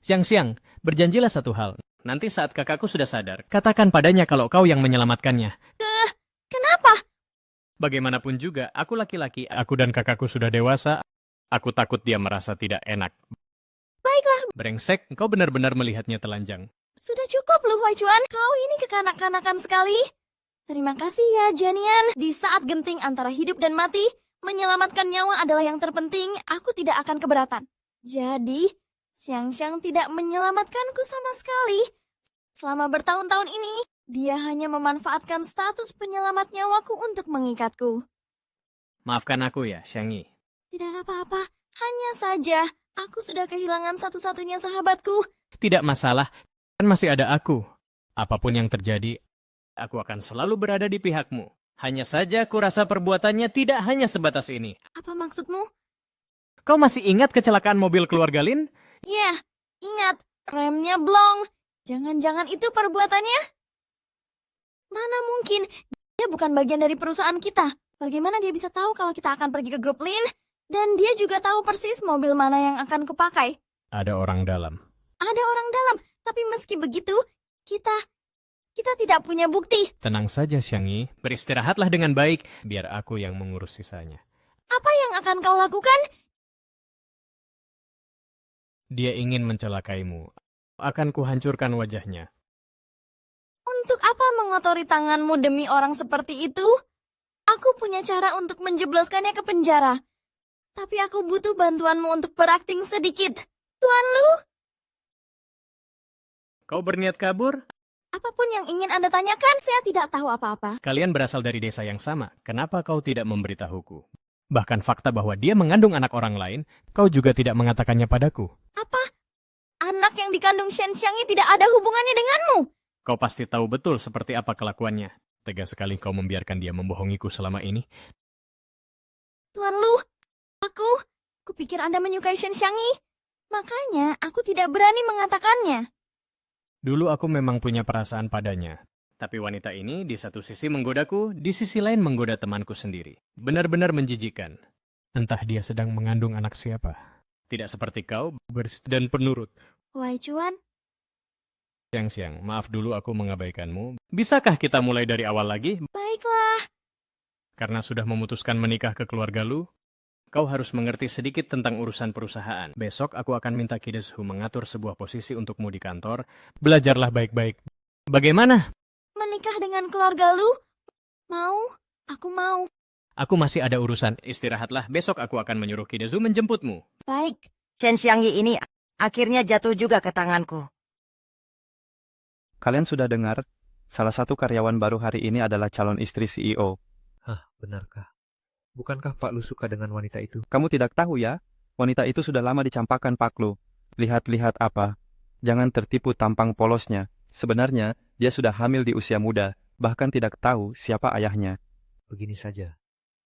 Xiang-Xiang, berjanjilah satu hal. Nanti saat kakakku sudah sadar, katakan padanya kalau kau yang menyelamatkannya. Kenapa? Bagaimanapun juga, aku laki-laki, aku dan kakakku sudah dewasa. Aku takut dia merasa tidak enak. Baiklah, Brengsek, kau benar-benar melihatnya telanjang. sudah cukup Lu Huaichuan. Kau ini kekanak-kanakan sekali. Terima kasih ya, Janian. Di saat genting antara hidup dan mati, menyelamatkan nyawa adalah yang terpenting. Aku tidak akan keberatan. Jadi, Xiang-Xiang tidak menyelamatkanku sama sekali. Selama bertahun-tahun ini, dia hanya memanfaatkan status penyelamat nyawaku untuk mengikatku. Maafkan aku ya, Xiangyi. Tidak apa-apa, hanya saja aku sudah kehilangan satu-satunya sahabatku. Tidak masalah, kan masih ada aku. Apapun yang terjadi, aku akan selalu berada di pihakmu. Hanya saja kurasa perbuatannya tidak hanya sebatas ini. Apa maksudmu? Kau masih ingat kecelakaan mobil keluarga Lin? Ya, ingat, remnya blong. Jangan-jangan itu perbuatannya? Mana mungkin, dia bukan bagian dari perusahaan kita. Bagaimana dia bisa tahu kalau kita akan pergi ke grup Lin? Dan dia juga tahu persis mobil mana yang akan kupakai. Ada orang dalam. Ada orang dalam, tapi meski begitu, kita tidak punya bukti. Tenang saja, Xiangyi. Beristirahatlah dengan baik, biar aku yang mengurus sisanya. Apa yang akan kau lakukan? Dia ingin mencelakaimu. Akan kuhancurkan wajahnya. Untuk apa mengotori tanganmu demi orang seperti itu? Aku punya cara untuk menjebloskannya ke penjara. Tapi aku butuh bantuanmu untuk berakting sedikit. Tuan Lu, Kau berniat kabur? apapun yang ingin Anda tanyakan, saya tidak tahu apa-apa. Kalian berasal dari desa yang sama. Kenapa kau tidak memberitahuku? Bahkan fakta bahwa dia mengandung anak orang lain, kau juga tidak mengatakannya padaku. Apa? Anak yang dikandung Shen Xiangyi tidak ada hubungannya denganmu? Kau pasti tahu betul seperti apa kelakuannya. Tega sekali kau membiarkan dia membohongiku selama ini. Tuan Lu, kupikir Anda menyukai Shen Xiangyi. Makanya aku tidak berani mengatakannya. Dulu aku memang punya perasaan padanya. Tapi wanita ini di satu sisi menggodaku, di sisi lain menggoda temanku sendiri. Benar-benar menjijikan. Entah dia sedang mengandung anak siapa. Tidak seperti kau, bersih dan penurut. Wai Chuan, Siang-siang, maaf dulu aku mengabaikanmu. Bisakah kita mulai dari awal lagi? baiklah. Karena sudah memutuskan menikah ke keluarga Lu, kau harus mengerti sedikit tentang urusan perusahaan. Besok aku akan minta Kideshu mengatur sebuah posisi untukmu di kantor. Belajarlah baik-baik. Bagaimana? Menikah dengan keluarga Lu? Mau? Aku mau. Aku masih ada urusan. Istirahatlah. Besok aku akan menyuruh Kideshu menjemputmu. Baik. Shen Xiangyi ini akhirnya jatuh juga ke tanganku. Kalian sudah dengar, salah satu karyawan baru hari ini adalah calon istri CEO. Hah, benarkah? Bukankah Pak Lu suka dengan wanita itu? Kamu tidak tahu ya, wanita itu sudah lama dicampakkan Pak Lu. Lihat-lihat apa? Jangan tertipu tampang polosnya. Sebenarnya, dia sudah hamil di usia muda, bahkan tidak tahu siapa ayahnya. Begini saja,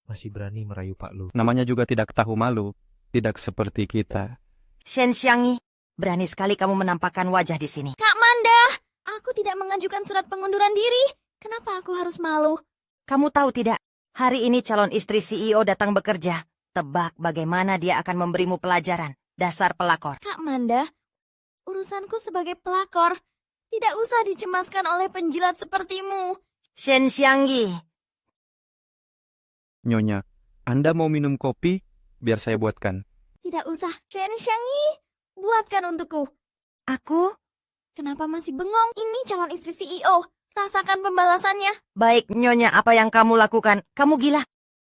masih berani merayu Pak Lu. Namanya juga tidak tahu malu, tidak seperti kita. Shen Xiangyi, berani sekali kamu menampakkan wajah di sini. Kak Manda, aku tidak mengajukan surat pengunduran diri. Kenapa aku harus malu? Kamu tahu tidak, hari ini calon istri CEO datang bekerja. Tebak bagaimana dia akan memberimu pelajaran. Dasar pelakor. Kak Manda, urusanku sebagai pelakor tidak usah dicemaskan oleh penjilat sepertimu. Shen Xiangyi. Nyonya, Anda mau minum kopi? Biar saya buatkan. Tidak usah. Shen Xiangyi, buatkan untukku. Aku? Kenapa masih bengong? Ini calon istri CEO. Rasakan pembalasannya. Baik, Nyonya, apa yang kamu lakukan? Kamu gila.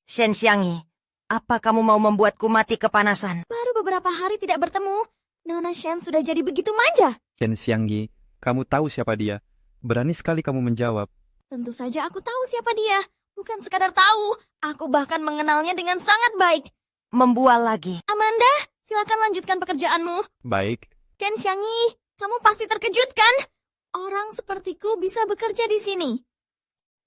Shen Xiangyi, apa kamu mau membuatku mati kepanasan? Baru beberapa hari tidak bertemu, Nona Shen sudah jadi begitu manja. Shen Xiangyi, kamu tahu siapa dia? Berani sekali kamu menjawab. Tentu saja aku tahu siapa dia. Bukan sekadar tahu, aku bahkan mengenalnya dengan sangat baik. Membual lagi. Amanda, silakan lanjutkan pekerjaanmu. Baik. Shen Xiangyi, kamu pasti terkejut kan? Orang sepertiku bisa bekerja di sini.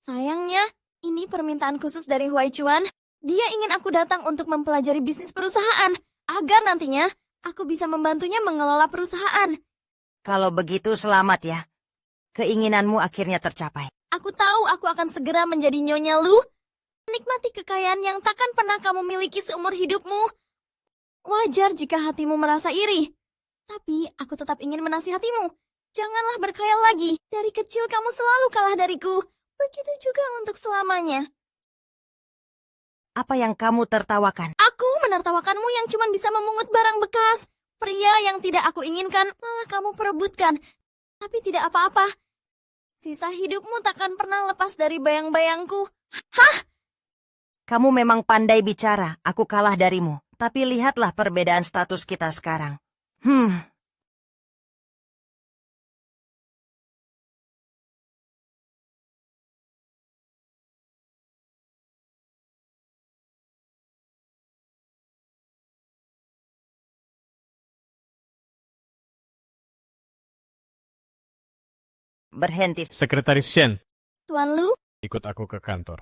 Sayangnya, ini permintaan khusus dari Wai Chuan. Dia ingin aku datang untuk mempelajari bisnis perusahaan, agar nantinya aku bisa membantunya mengelola perusahaan. Kalau begitu selamat ya. Keinginanmu akhirnya tercapai. Aku tahu aku akan segera menjadi Nyonya Lu. Menikmati kekayaan yang takkan pernah kamu miliki seumur hidupmu. Wajar jika hatimu merasa iri. Tapi aku tetap ingin menasihatimu. Janganlah berkhayal lagi. Dari kecil kamu selalu kalah dariku. Begitu juga untuk selamanya. Apa yang kamu tertawakan? Aku menertawakanmu yang cuma bisa memungut barang bekas. Pria yang tidak aku inginkan malah kamu perebutkan. Tapi tidak apa-apa. Sisa hidupmu takkan pernah lepas dari bayang-bayangku. Hah? Kamu memang pandai bicara, aku kalah darimu. Tapi lihatlah perbedaan status kita sekarang. Berhenti. Sekretaris Shen, Tuan Lu, ikut aku ke kantor.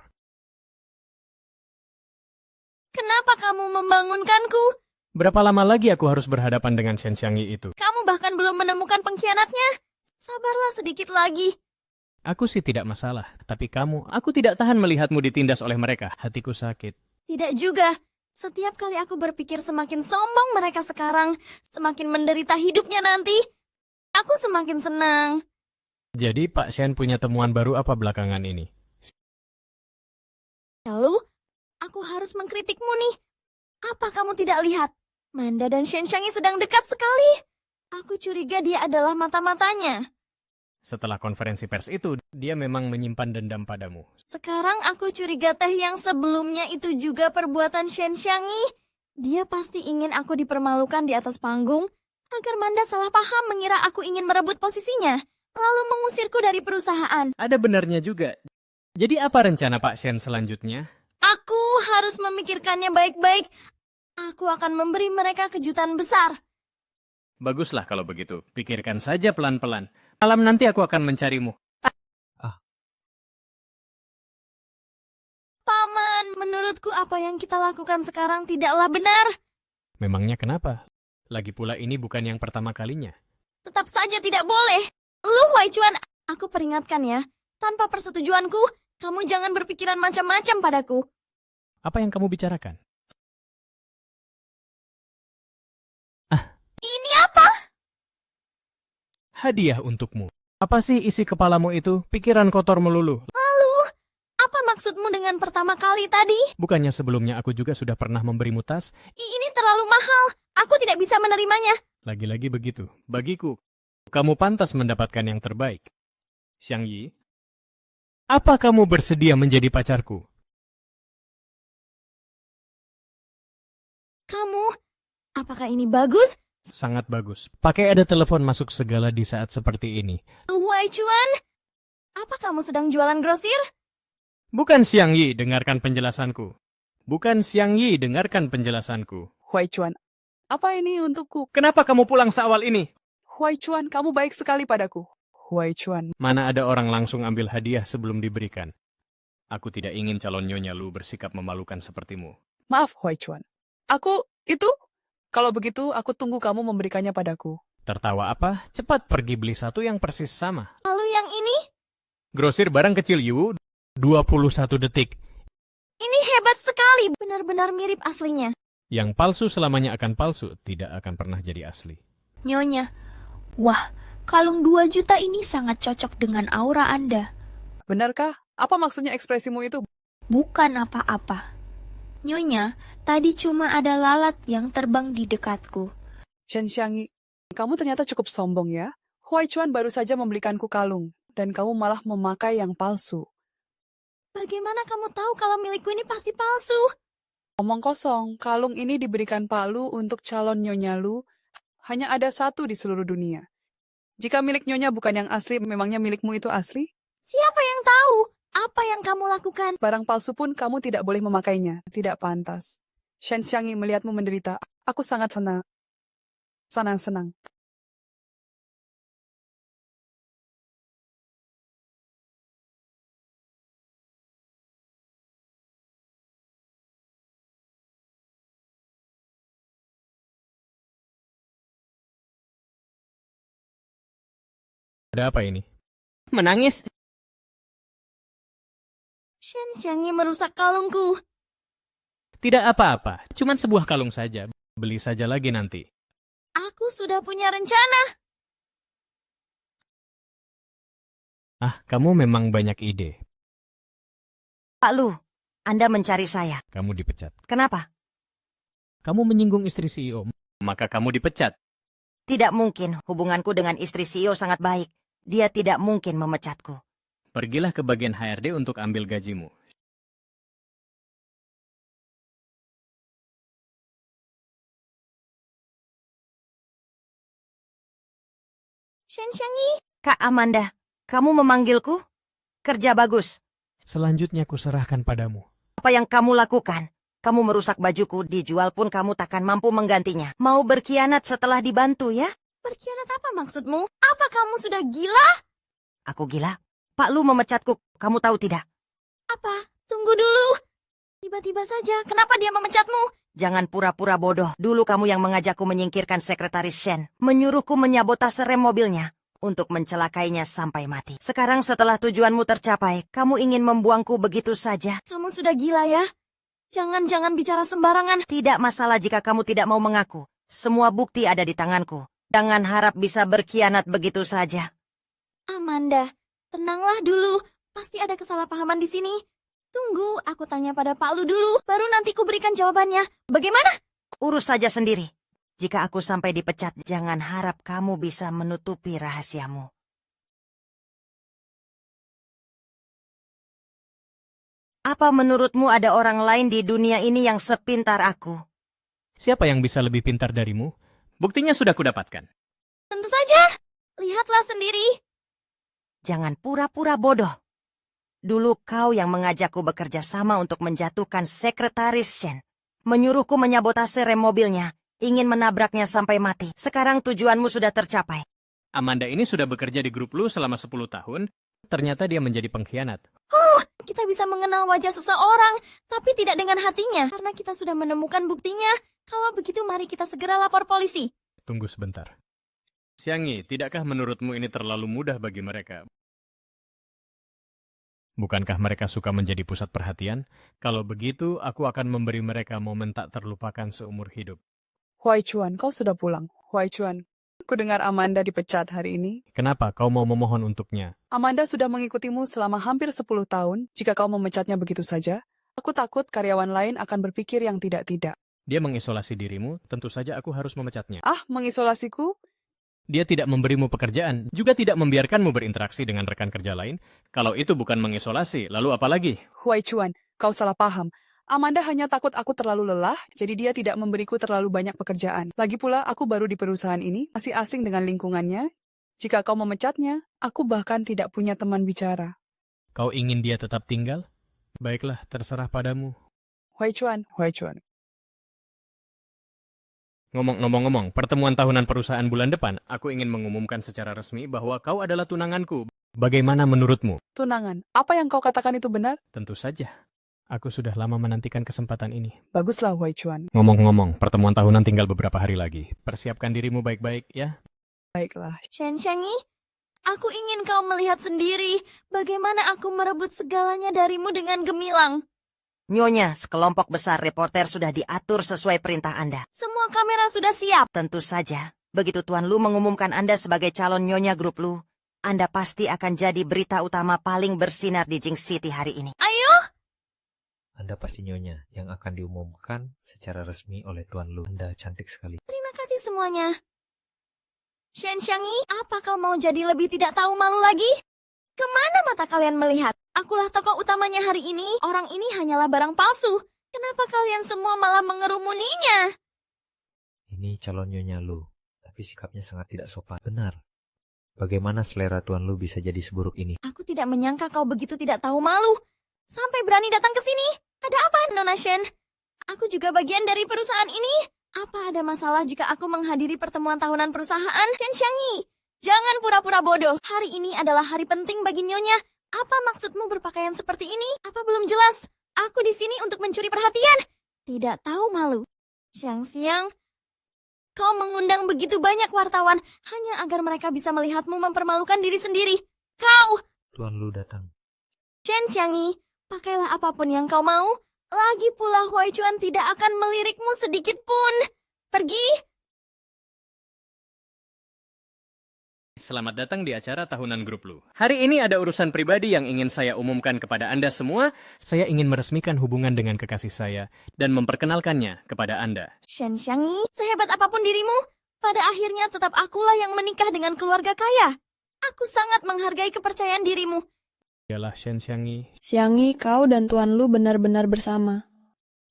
kenapa kamu membangunkanku? Berapa lama lagi aku harus berhadapan dengan Shen Xiangyi itu? Kamu bahkan belum menemukan pengkhianatnya. Sabarlah sedikit lagi. Aku sih tidak masalah, tapi aku tidak tahan melihatmu ditindas oleh mereka. Hatiku sakit. Tidak juga. Setiap kali aku berpikir semakin sombong mereka sekarang, semakin menderita hidupnya nanti, aku semakin senang. Jadi Pak Shen punya temuan baru apa belakangan ini? Lalu, aku harus mengkritikmu nih. Apa kamu tidak lihat? Manda dan Shen Xiangyi sedang dekat sekali. Aku curiga dia adalah mata-matanya. Setelah konferensi pers itu, dia memang menyimpan dendam padamu. Sekarang aku curiga teh yang sebelumnya itu juga perbuatan Shen Xiangyi. Dia pasti ingin aku dipermalukan di atas panggung, agar Manda salah paham mengira aku ingin merebut posisinya, lalu mengusirku dari perusahaan. Ada benarnya juga. Jadi apa rencana Pak Shen selanjutnya? Aku harus memikirkannya baik-baik. Aku akan memberi mereka kejutan besar. Baguslah kalau begitu. Pikirkan saja pelan-pelan. Malam nanti aku akan mencarimu. Paman, menurutku apa yang kita lakukan sekarang tidaklah benar. Memangnya kenapa? Lagi pula ini bukan yang pertama kalinya. Tetap saja tidak boleh. Lu, Wai Chuan, aku peringatkan ya. Tanpa persetujuanku, kamu jangan berpikiran macam-macam padaku. Apa yang kamu bicarakan? Ini apa? Hadiah untukmu. Apa sih isi kepalamu itu? Pikiran kotor melulu. Lalu, apa maksudmu dengan pertama kali tadi? Bukannya sebelumnya aku juga sudah pernah memberimu tas? Ini terlalu mahal. Aku tidak bisa menerimanya. Lagi-lagi begitu. Bagiku, kamu pantas mendapatkan yang terbaik. Xiang Yi, apa kamu bersedia menjadi pacarku? Kamu, apakah ini bagus? Sangat bagus. Pakai ada telepon masuk segala di saat seperti ini. Wei Chuan, apa kamu sedang jualan grosir? Bukan Xiang Yi, dengarkan penjelasanku. Bukan Xiang Yi, dengarkan penjelasanku. Huai Chuan, apa ini untukku? Kenapa kamu pulang seawal ini? Huai Chuan, kamu baik sekali padaku. Huai Chuan, Mana ada orang langsung ambil hadiah sebelum diberikan. Aku tidak ingin calon Nyonya Lu bersikap memalukan sepertimu. maaf Huai Chuan. Kalau begitu, aku tunggu kamu memberikannya padaku. Tertawa apa? Cepat pergi beli satu yang persis sama. Lalu yang ini? Grosir barang kecil Yu, 21 detik. Ini hebat sekali. Benar-benar mirip aslinya. Yang palsu selamanya akan palsu, tidak akan pernah jadi asli. Nyonya, wah, kalung 2 juta ini sangat cocok dengan aura Anda. Benarkah? Apa maksudnya ekspresimu itu? Bukan apa-apa. Nyonya, tadi cuma ada lalat yang terbang di dekatku. Shen Xiangyi, kamu ternyata cukup sombong ya. Huai Chuan baru saja membelikanku kalung, dan kamu malah memakai yang palsu. Bagaimana kamu tahu kalau milikku ini pasti palsu? Omong kosong, kalung ini diberikan Pak Lu untuk calon Nyonya Lu. Hanya ada satu di seluruh dunia. Jika milik Nyonya bukan yang asli, memangnya milikmu itu asli? Siapa yang tahu? Apa yang kamu lakukan? Barang palsu pun kamu tidak boleh memakainya. Tidak pantas. Shen Xiangyi melihatmu menderita. Aku sangat senang. Senang-senang. Ada apa ini? Menangis? Shen Xiangyi merusak kalungku. Tidak apa-apa, cuman sebuah kalung saja. Beli saja lagi nanti. Aku sudah punya rencana. Ah, kamu memang banyak ide. Pak Lu, Anda mencari saya. Kamu dipecat. Kenapa? Kamu menyinggung istri CEO, maka kamu dipecat. Tidak mungkin. Hubunganku dengan istri CEO sangat baik. Dia tidak mungkin memecatku. Pergilah ke bagian HRD untuk ambil gajimu. Shen Xiangyi, Kak Amanda, kamu memanggilku? Kerja bagus. Selanjutnya kuserahkan padamu. Apa yang kamu lakukan? Kamu merusak bajuku, dijual pun kamu takkan mampu menggantinya. Mau berkhianat setelah dibantu ya? berkhianat apa maksudmu? Apa kamu sudah gila? Aku gila? Pak Lu memecatku, kamu tahu tidak? Apa? Tunggu dulu. Tiba-tiba saja, kenapa dia memecatmu? Jangan pura-pura bodoh. Dulu kamu yang mengajakku menyingkirkan sekretaris Shen. Menyuruhku menyabotase rem mobilnya untuk mencelakainya sampai mati. Sekarang setelah tujuanmu tercapai, kamu ingin membuangku begitu saja? Kamu sudah gila ya? Jangan bicara sembarangan. Tidak masalah jika kamu tidak mau mengaku. Semua bukti ada di tanganku. Jangan harap bisa berkhianat begitu saja. Amanda, tenanglah dulu. Pasti ada kesalahpahaman di sini. Tunggu, aku tanya pada Pak Lu dulu. Baru nanti ku berikan jawabannya. Bagaimana? Urus saja sendiri. Jika aku sampai dipecat, jangan harap kamu bisa menutupi rahasiamu. Apa menurutmu ada orang lain di dunia ini yang sepintar aku? Siapa yang bisa lebih pintar darimu? Buktinya sudah kudapatkan. Tentu saja. Lihatlah sendiri. Jangan pura-pura bodoh. Dulu kau yang mengajakku bekerja sama untuk menjatuhkan sekretaris Shen. Menyuruhku menyabotase rem mobilnya. Ingin menabraknya sampai mati. Sekarang tujuanmu sudah tercapai. Amanda ini sudah bekerja di grup Lu selama 10 tahun. Ternyata dia menjadi pengkhianat. Kita bisa mengenal wajah seseorang, tapi tidak dengan hatinya. Karena kita sudah menemukan buktinya. Kalau begitu mari kita segera lapor polisi. Tunggu sebentar. Xiangyi, tidakkah menurutmu ini terlalu mudah bagi mereka? Bukankah mereka suka menjadi pusat perhatian? Kalau begitu, aku akan memberi mereka momen tak terlupakan seumur hidup. Huai Chuan, kau sudah pulang. Huai Chuan, Aku dengar Amanda dipecat hari ini. Kenapa kau mau memohon untuknya? Amanda sudah mengikutimu selama hampir 10 tahun. Jika kau memecatnya begitu saja, aku takut karyawan lain akan berpikir yang tidak-tidak. Dia mengisolasi dirimu, tentu saja aku harus memecatnya. Ah, mengisolasiku? Dia tidak memberimu pekerjaan, juga tidak membiarkanmu berinteraksi dengan rekan kerja lain. Kalau itu bukan mengisolasi, lalu apa lagi? Huai Chuan, kau salah paham. Amanda hanya takut aku terlalu lelah, jadi dia tidak memberiku terlalu banyak pekerjaan. Lagi pula, aku baru di perusahaan ini, masih asing dengan lingkungannya. Jika kau memecatnya, aku bahkan tidak punya teman bicara. Kau ingin dia tetap tinggal? Baiklah, terserah padamu. Huai Chuan, Huai Chuan. Ngomong-ngomong, pertemuan tahunan perusahaan bulan depan, aku ingin mengumumkan secara resmi bahwa kau adalah tunanganku. Bagaimana menurutmu? Tunangan, apa yang kau katakan itu benar? Tentu saja. Aku sudah lama menantikan kesempatan ini. Baguslah, Huai Chuan. Ngomong-ngomong, pertemuan tahunan tinggal beberapa hari lagi. Persiapkan dirimu baik-baik, ya. Baiklah. Shen Xiangyi, aku ingin kau melihat sendiri bagaimana aku merebut segalanya darimu dengan gemilang. Nyonya, sekelompok besar reporter sudah diatur sesuai perintah Anda. Semua kamera sudah siap. Tentu saja, begitu Tuan Lu mengumumkan Anda sebagai calon Nyonya Grup Lu, Anda pasti akan jadi berita utama paling bersinar di Jing City hari ini. Ayo! Anda pasti Nyonya yang akan diumumkan secara resmi oleh Tuan Lu. Anda cantik sekali. Terima kasih semuanya. Shen Xiangyi, apa kau mau jadi lebih tidak tahu malu lagi? Kemana mata kalian melihat? Akulah tokoh utamanya hari ini. Orang ini hanyalah barang palsu. Kenapa kalian semua malah mengerumuninya? Ini calon Nyonya Lu, tapi sikapnya sangat tidak sopan. Benar. Bagaimana selera Tuan Lu bisa jadi seburuk ini? Aku tidak menyangka kau begitu tidak tahu malu. Sampai berani datang ke sini. Ada apa, Nona Shen? Aku juga bagian dari perusahaan ini. Apa ada masalah jika aku menghadiri pertemuan tahunan perusahaan? Shen Xiangyi, jangan pura-pura bodoh. Hari ini adalah hari penting bagi Nyonya. Apa maksudmu berpakaian seperti ini? Apa belum jelas? Aku di sini untuk mencuri perhatian. Tidak tahu malu. Siang-siang, kau mengundang begitu banyak wartawan hanya agar mereka bisa melihatmu mempermalukan diri sendiri. Kau! Tuan Lu datang. Shen Xiangyi, pakailah apapun yang kau mau. Lagi pula Huai Chuan tidak akan melirikmu sedikit pun. Pergi! Selamat datang di acara tahunan Grup Lu. Hari ini ada urusan pribadi yang ingin saya umumkan kepada Anda semua. Saya ingin meresmikan hubungan dengan kekasih saya dan memperkenalkannya kepada Anda. Shen Xiangyi, sehebat apapun dirimu, pada akhirnya tetap akulah yang menikah dengan keluarga kaya. Aku sangat menghargai kepercayaan dirimu. Yalah Shen Xiangyi. Xiangyi, kau dan Tuan Lu benar-benar bersama.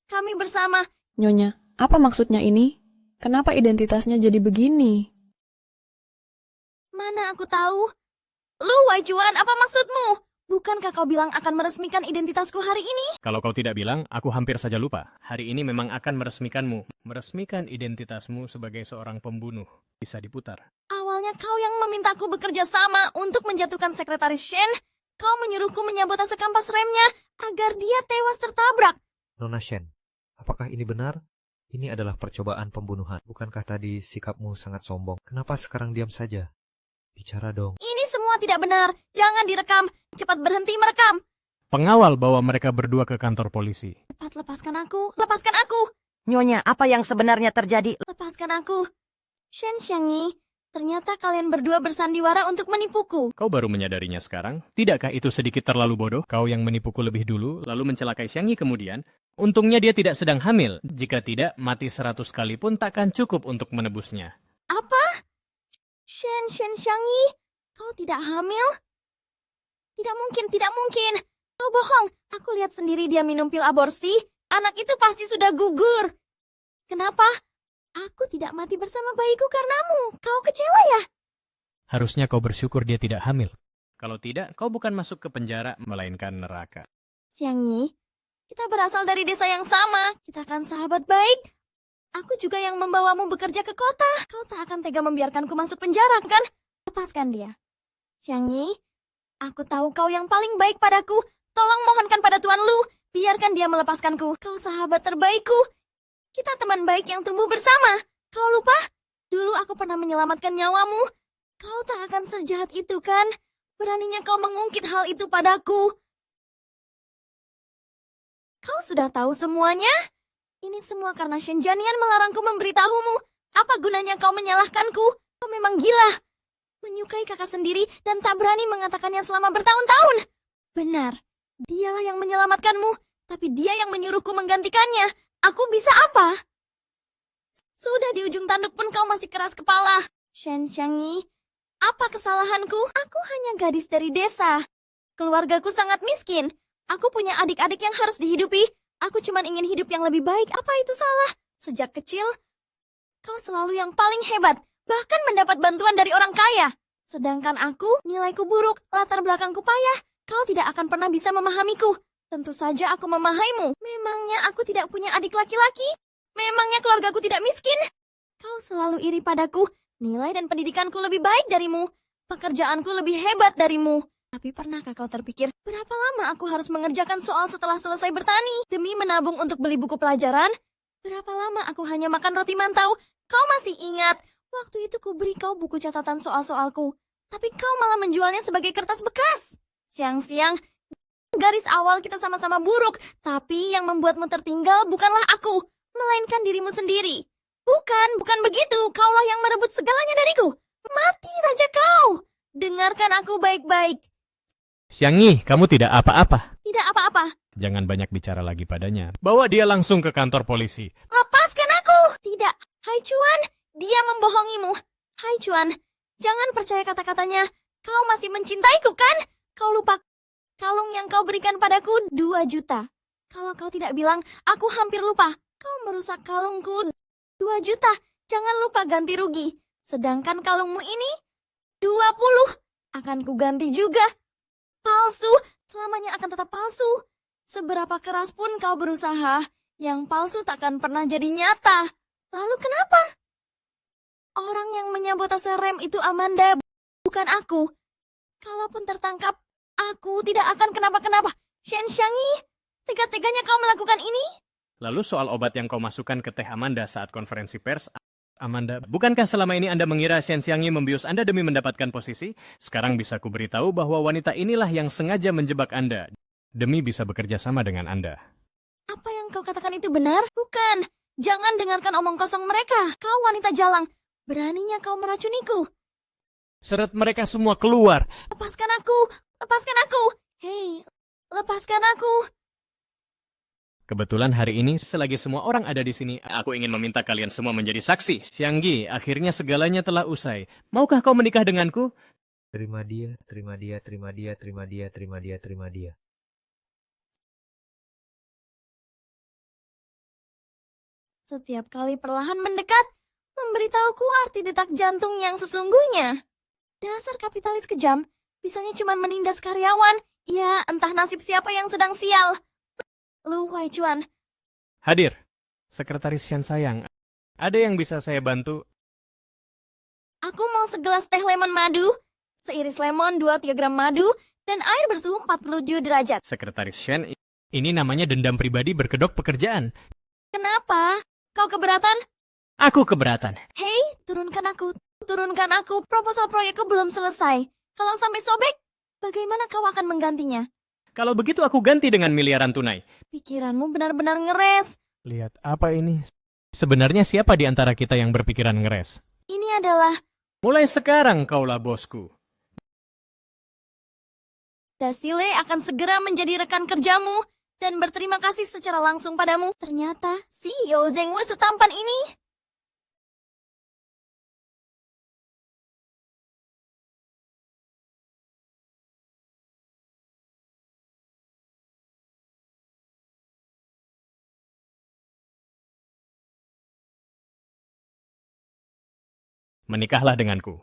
Kami bersama. Nyonya, apa maksudnya ini? Kenapa identitasnya jadi begini? Mana aku tahu? Lu, Huai Chuan, apa maksudmu? Bukankah kau bilang akan meresmikan identitasku hari ini? Kalau kau tidak bilang, aku hampir saja lupa. Hari ini memang akan meresmikanmu. Meresmikan identitasmu sebagai seorang pembunuh. Bisa diputar. Awalnya kau yang memintaku bekerja sama untuk menjatuhkan sekretaris Shen. Kau menyuruhku menyabotase kampas remnya agar dia tewas tertabrak. Nona Shen, apakah ini benar? Ini adalah percobaan pembunuhan. Bukankah tadi sikapmu sangat sombong? Kenapa sekarang diam saja? Bicara dong. Ini semua tidak benar. Jangan direkam. Cepat berhenti merekam. Pengawal bawa mereka berdua ke kantor polisi. Cepat lepaskan aku. Lepaskan aku. Nyonya, apa yang sebenarnya terjadi? Lepaskan aku. Shen Xiangyi, ternyata kalian berdua bersandiwara untuk menipuku. Kau baru menyadarinya sekarang? Tidakkah itu sedikit terlalu bodoh? Kau yang menipuku lebih dulu, lalu mencelakai Xiangyi kemudian. Untungnya dia tidak sedang hamil. Jika tidak, mati 100 kali pun takkan cukup untuk menebusnya. Apa? Shen Xiangyi, kau tidak hamil? Tidak mungkin, tidak mungkin. Kau bohong. Aku lihat sendiri dia minum pil aborsi. Anak itu pasti sudah gugur. Kenapa? Aku tidak mati bersama bayiku karenamu. Kau kecewa ya? Harusnya kau bersyukur dia tidak hamil. Kalau tidak, kau bukan masuk ke penjara, melainkan neraka. Xiangyi, kita berasal dari desa yang sama. Kita kan sahabat baik. Aku juga yang membawamu bekerja ke kota. Kau tak akan tega membiarkanku masuk penjara, kan? Lepaskan dia. Xiangyi, aku tahu kau yang paling baik padaku. Tolong mohonkan pada Tuan Lu. Biarkan dia melepaskanku. Kau sahabat terbaikku. Kita teman baik yang tumbuh bersama. Kau lupa? Dulu aku pernah menyelamatkan nyawamu. Kau tak akan sejahat itu, kan? Beraninya kau mengungkit hal itu padaku. Kau sudah tahu semuanya? Ini semua karena Shen Jianian melarangku memberitahumu. Apa gunanya kau menyalahkanku? Kau memang gila. Menyukai kakak sendiri dan tak berani mengatakannya selama bertahun-tahun. Benar, dialah yang menyelamatkanmu, tapi dia yang menyuruhku menggantikannya. Aku bisa apa? Sudah di ujung tanduk pun kau masih keras kepala. Shen Xiangyi, apa kesalahanku? Aku hanya gadis dari desa. Keluargaku sangat miskin. Aku punya adik-adik yang harus dihidupi. Aku cuma ingin hidup yang lebih baik. Apa itu salah? Sejak kecil, kau selalu yang paling hebat. Bahkan mendapat bantuan dari orang kaya. Sedangkan aku, nilaiku buruk, latar belakangku payah. Kau tidak akan pernah bisa memahamiku. Tentu saja aku memahamimu. Memangnya aku tidak punya adik laki-laki? Memangnya keluargaku tidak miskin? Kau selalu iri padaku. Nilai dan pendidikanku lebih baik darimu. Pekerjaanku lebih hebat darimu. Tapi pernahkah kau terpikir, berapa lama aku harus mengerjakan soal setelah selesai bertani? Demi menabung untuk beli buku pelajaran? Berapa lama aku hanya makan roti mantau? Kau masih ingat? Waktu itu ku beri kau buku catatan soal-soalku. Tapi kau malah menjualnya sebagai kertas bekas. Siang-siang, garis awal kita sama-sama buruk. Tapi yang membuatmu tertinggal bukanlah aku, melainkan dirimu sendiri. Bukan begitu. Kaulah yang merebut segalanya dariku. Mati saja kau. Dengarkan aku baik-baik. Xiangyi, kamu tidak apa-apa. Tidak apa-apa. Jangan banyak bicara lagi padanya. Bawa dia langsung ke kantor polisi. Lepaskan aku. Tidak. Hai Chuan, dia membohongimu. Hai Chuan, jangan percaya kata-katanya. Kau masih mencintaiku kan? Kau lupa kalung yang kau berikan padaku 2 juta. Kalau kau tidak bilang, aku hampir lupa. Kau merusak kalungku 2 juta. Jangan lupa ganti rugi. Sedangkan kalungmu ini 20. Akan kuganti juga. Palsu, selamanya akan tetap palsu. Seberapa keras pun kau berusaha, yang palsu takkan pernah jadi nyata. Lalu kenapa? Orang yang menyabotase rem itu Amanda, bukan aku. Kalaupun tertangkap, aku tidak akan kenapa-kenapa. Shen Xiangyi, tega-teganya kau melakukan ini? Lalu soal obat yang kau masukkan ke teh Amanda saat konferensi pers, Amanda, bukankah selama ini Anda mengira Shen Xiangyi membius Anda demi mendapatkan posisi? Sekarang bisa kuberitahu bahwa wanita inilah yang sengaja menjebak Anda, demi bisa bekerja sama dengan Anda. Apa yang kau katakan itu benar? Bukan. Jangan dengarkan omong kosong mereka. Kau wanita jalang. Beraninya kau meracuniku. Seret mereka semua keluar. Lepaskan aku. Lepaskan aku. Hei, lepaskan aku. Kebetulan hari ini, selagi semua orang ada di sini, aku ingin meminta kalian semua menjadi saksi. Xiangyi, akhirnya segalanya telah usai. Maukah kau menikah denganku? Terima dia, terima dia, terima dia, terima dia, terima dia, terima dia. Setiap kali perlahan mendekat, memberitahuku arti detak jantung yang sesungguhnya. Dasar kapitalis kejam, bisanya cuma menindas karyawan. Ya, entah nasib siapa yang sedang sial. Lu Huaichuan. Hadir. Sekretaris Shen sayang, ada yang bisa saya bantu? Aku mau segelas teh lemon madu, seiris lemon 2-3 gram madu, dan air bersuhu 47 derajat. Sekretaris Shen, ini namanya dendam pribadi berkedok pekerjaan. Kenapa? Kau keberatan? Aku keberatan. Hei, turunkan aku. Turunkan aku. Proposal proyekku belum selesai. Kalau sampai sobek, bagaimana kau akan menggantinya? Kalau begitu aku ganti dengan miliaran tunai. Pikiranmu benar-benar ngeres. Lihat, apa ini? Sebenarnya siapa di antara kita yang berpikiran ngeres? Ini adalah... Mulai sekarang kaulah bosku. Dasile akan segera menjadi rekan kerjamu dan berterima kasih secara langsung padamu. Ternyata CEO Zheng Wu setampan ini. Menikahlah denganku.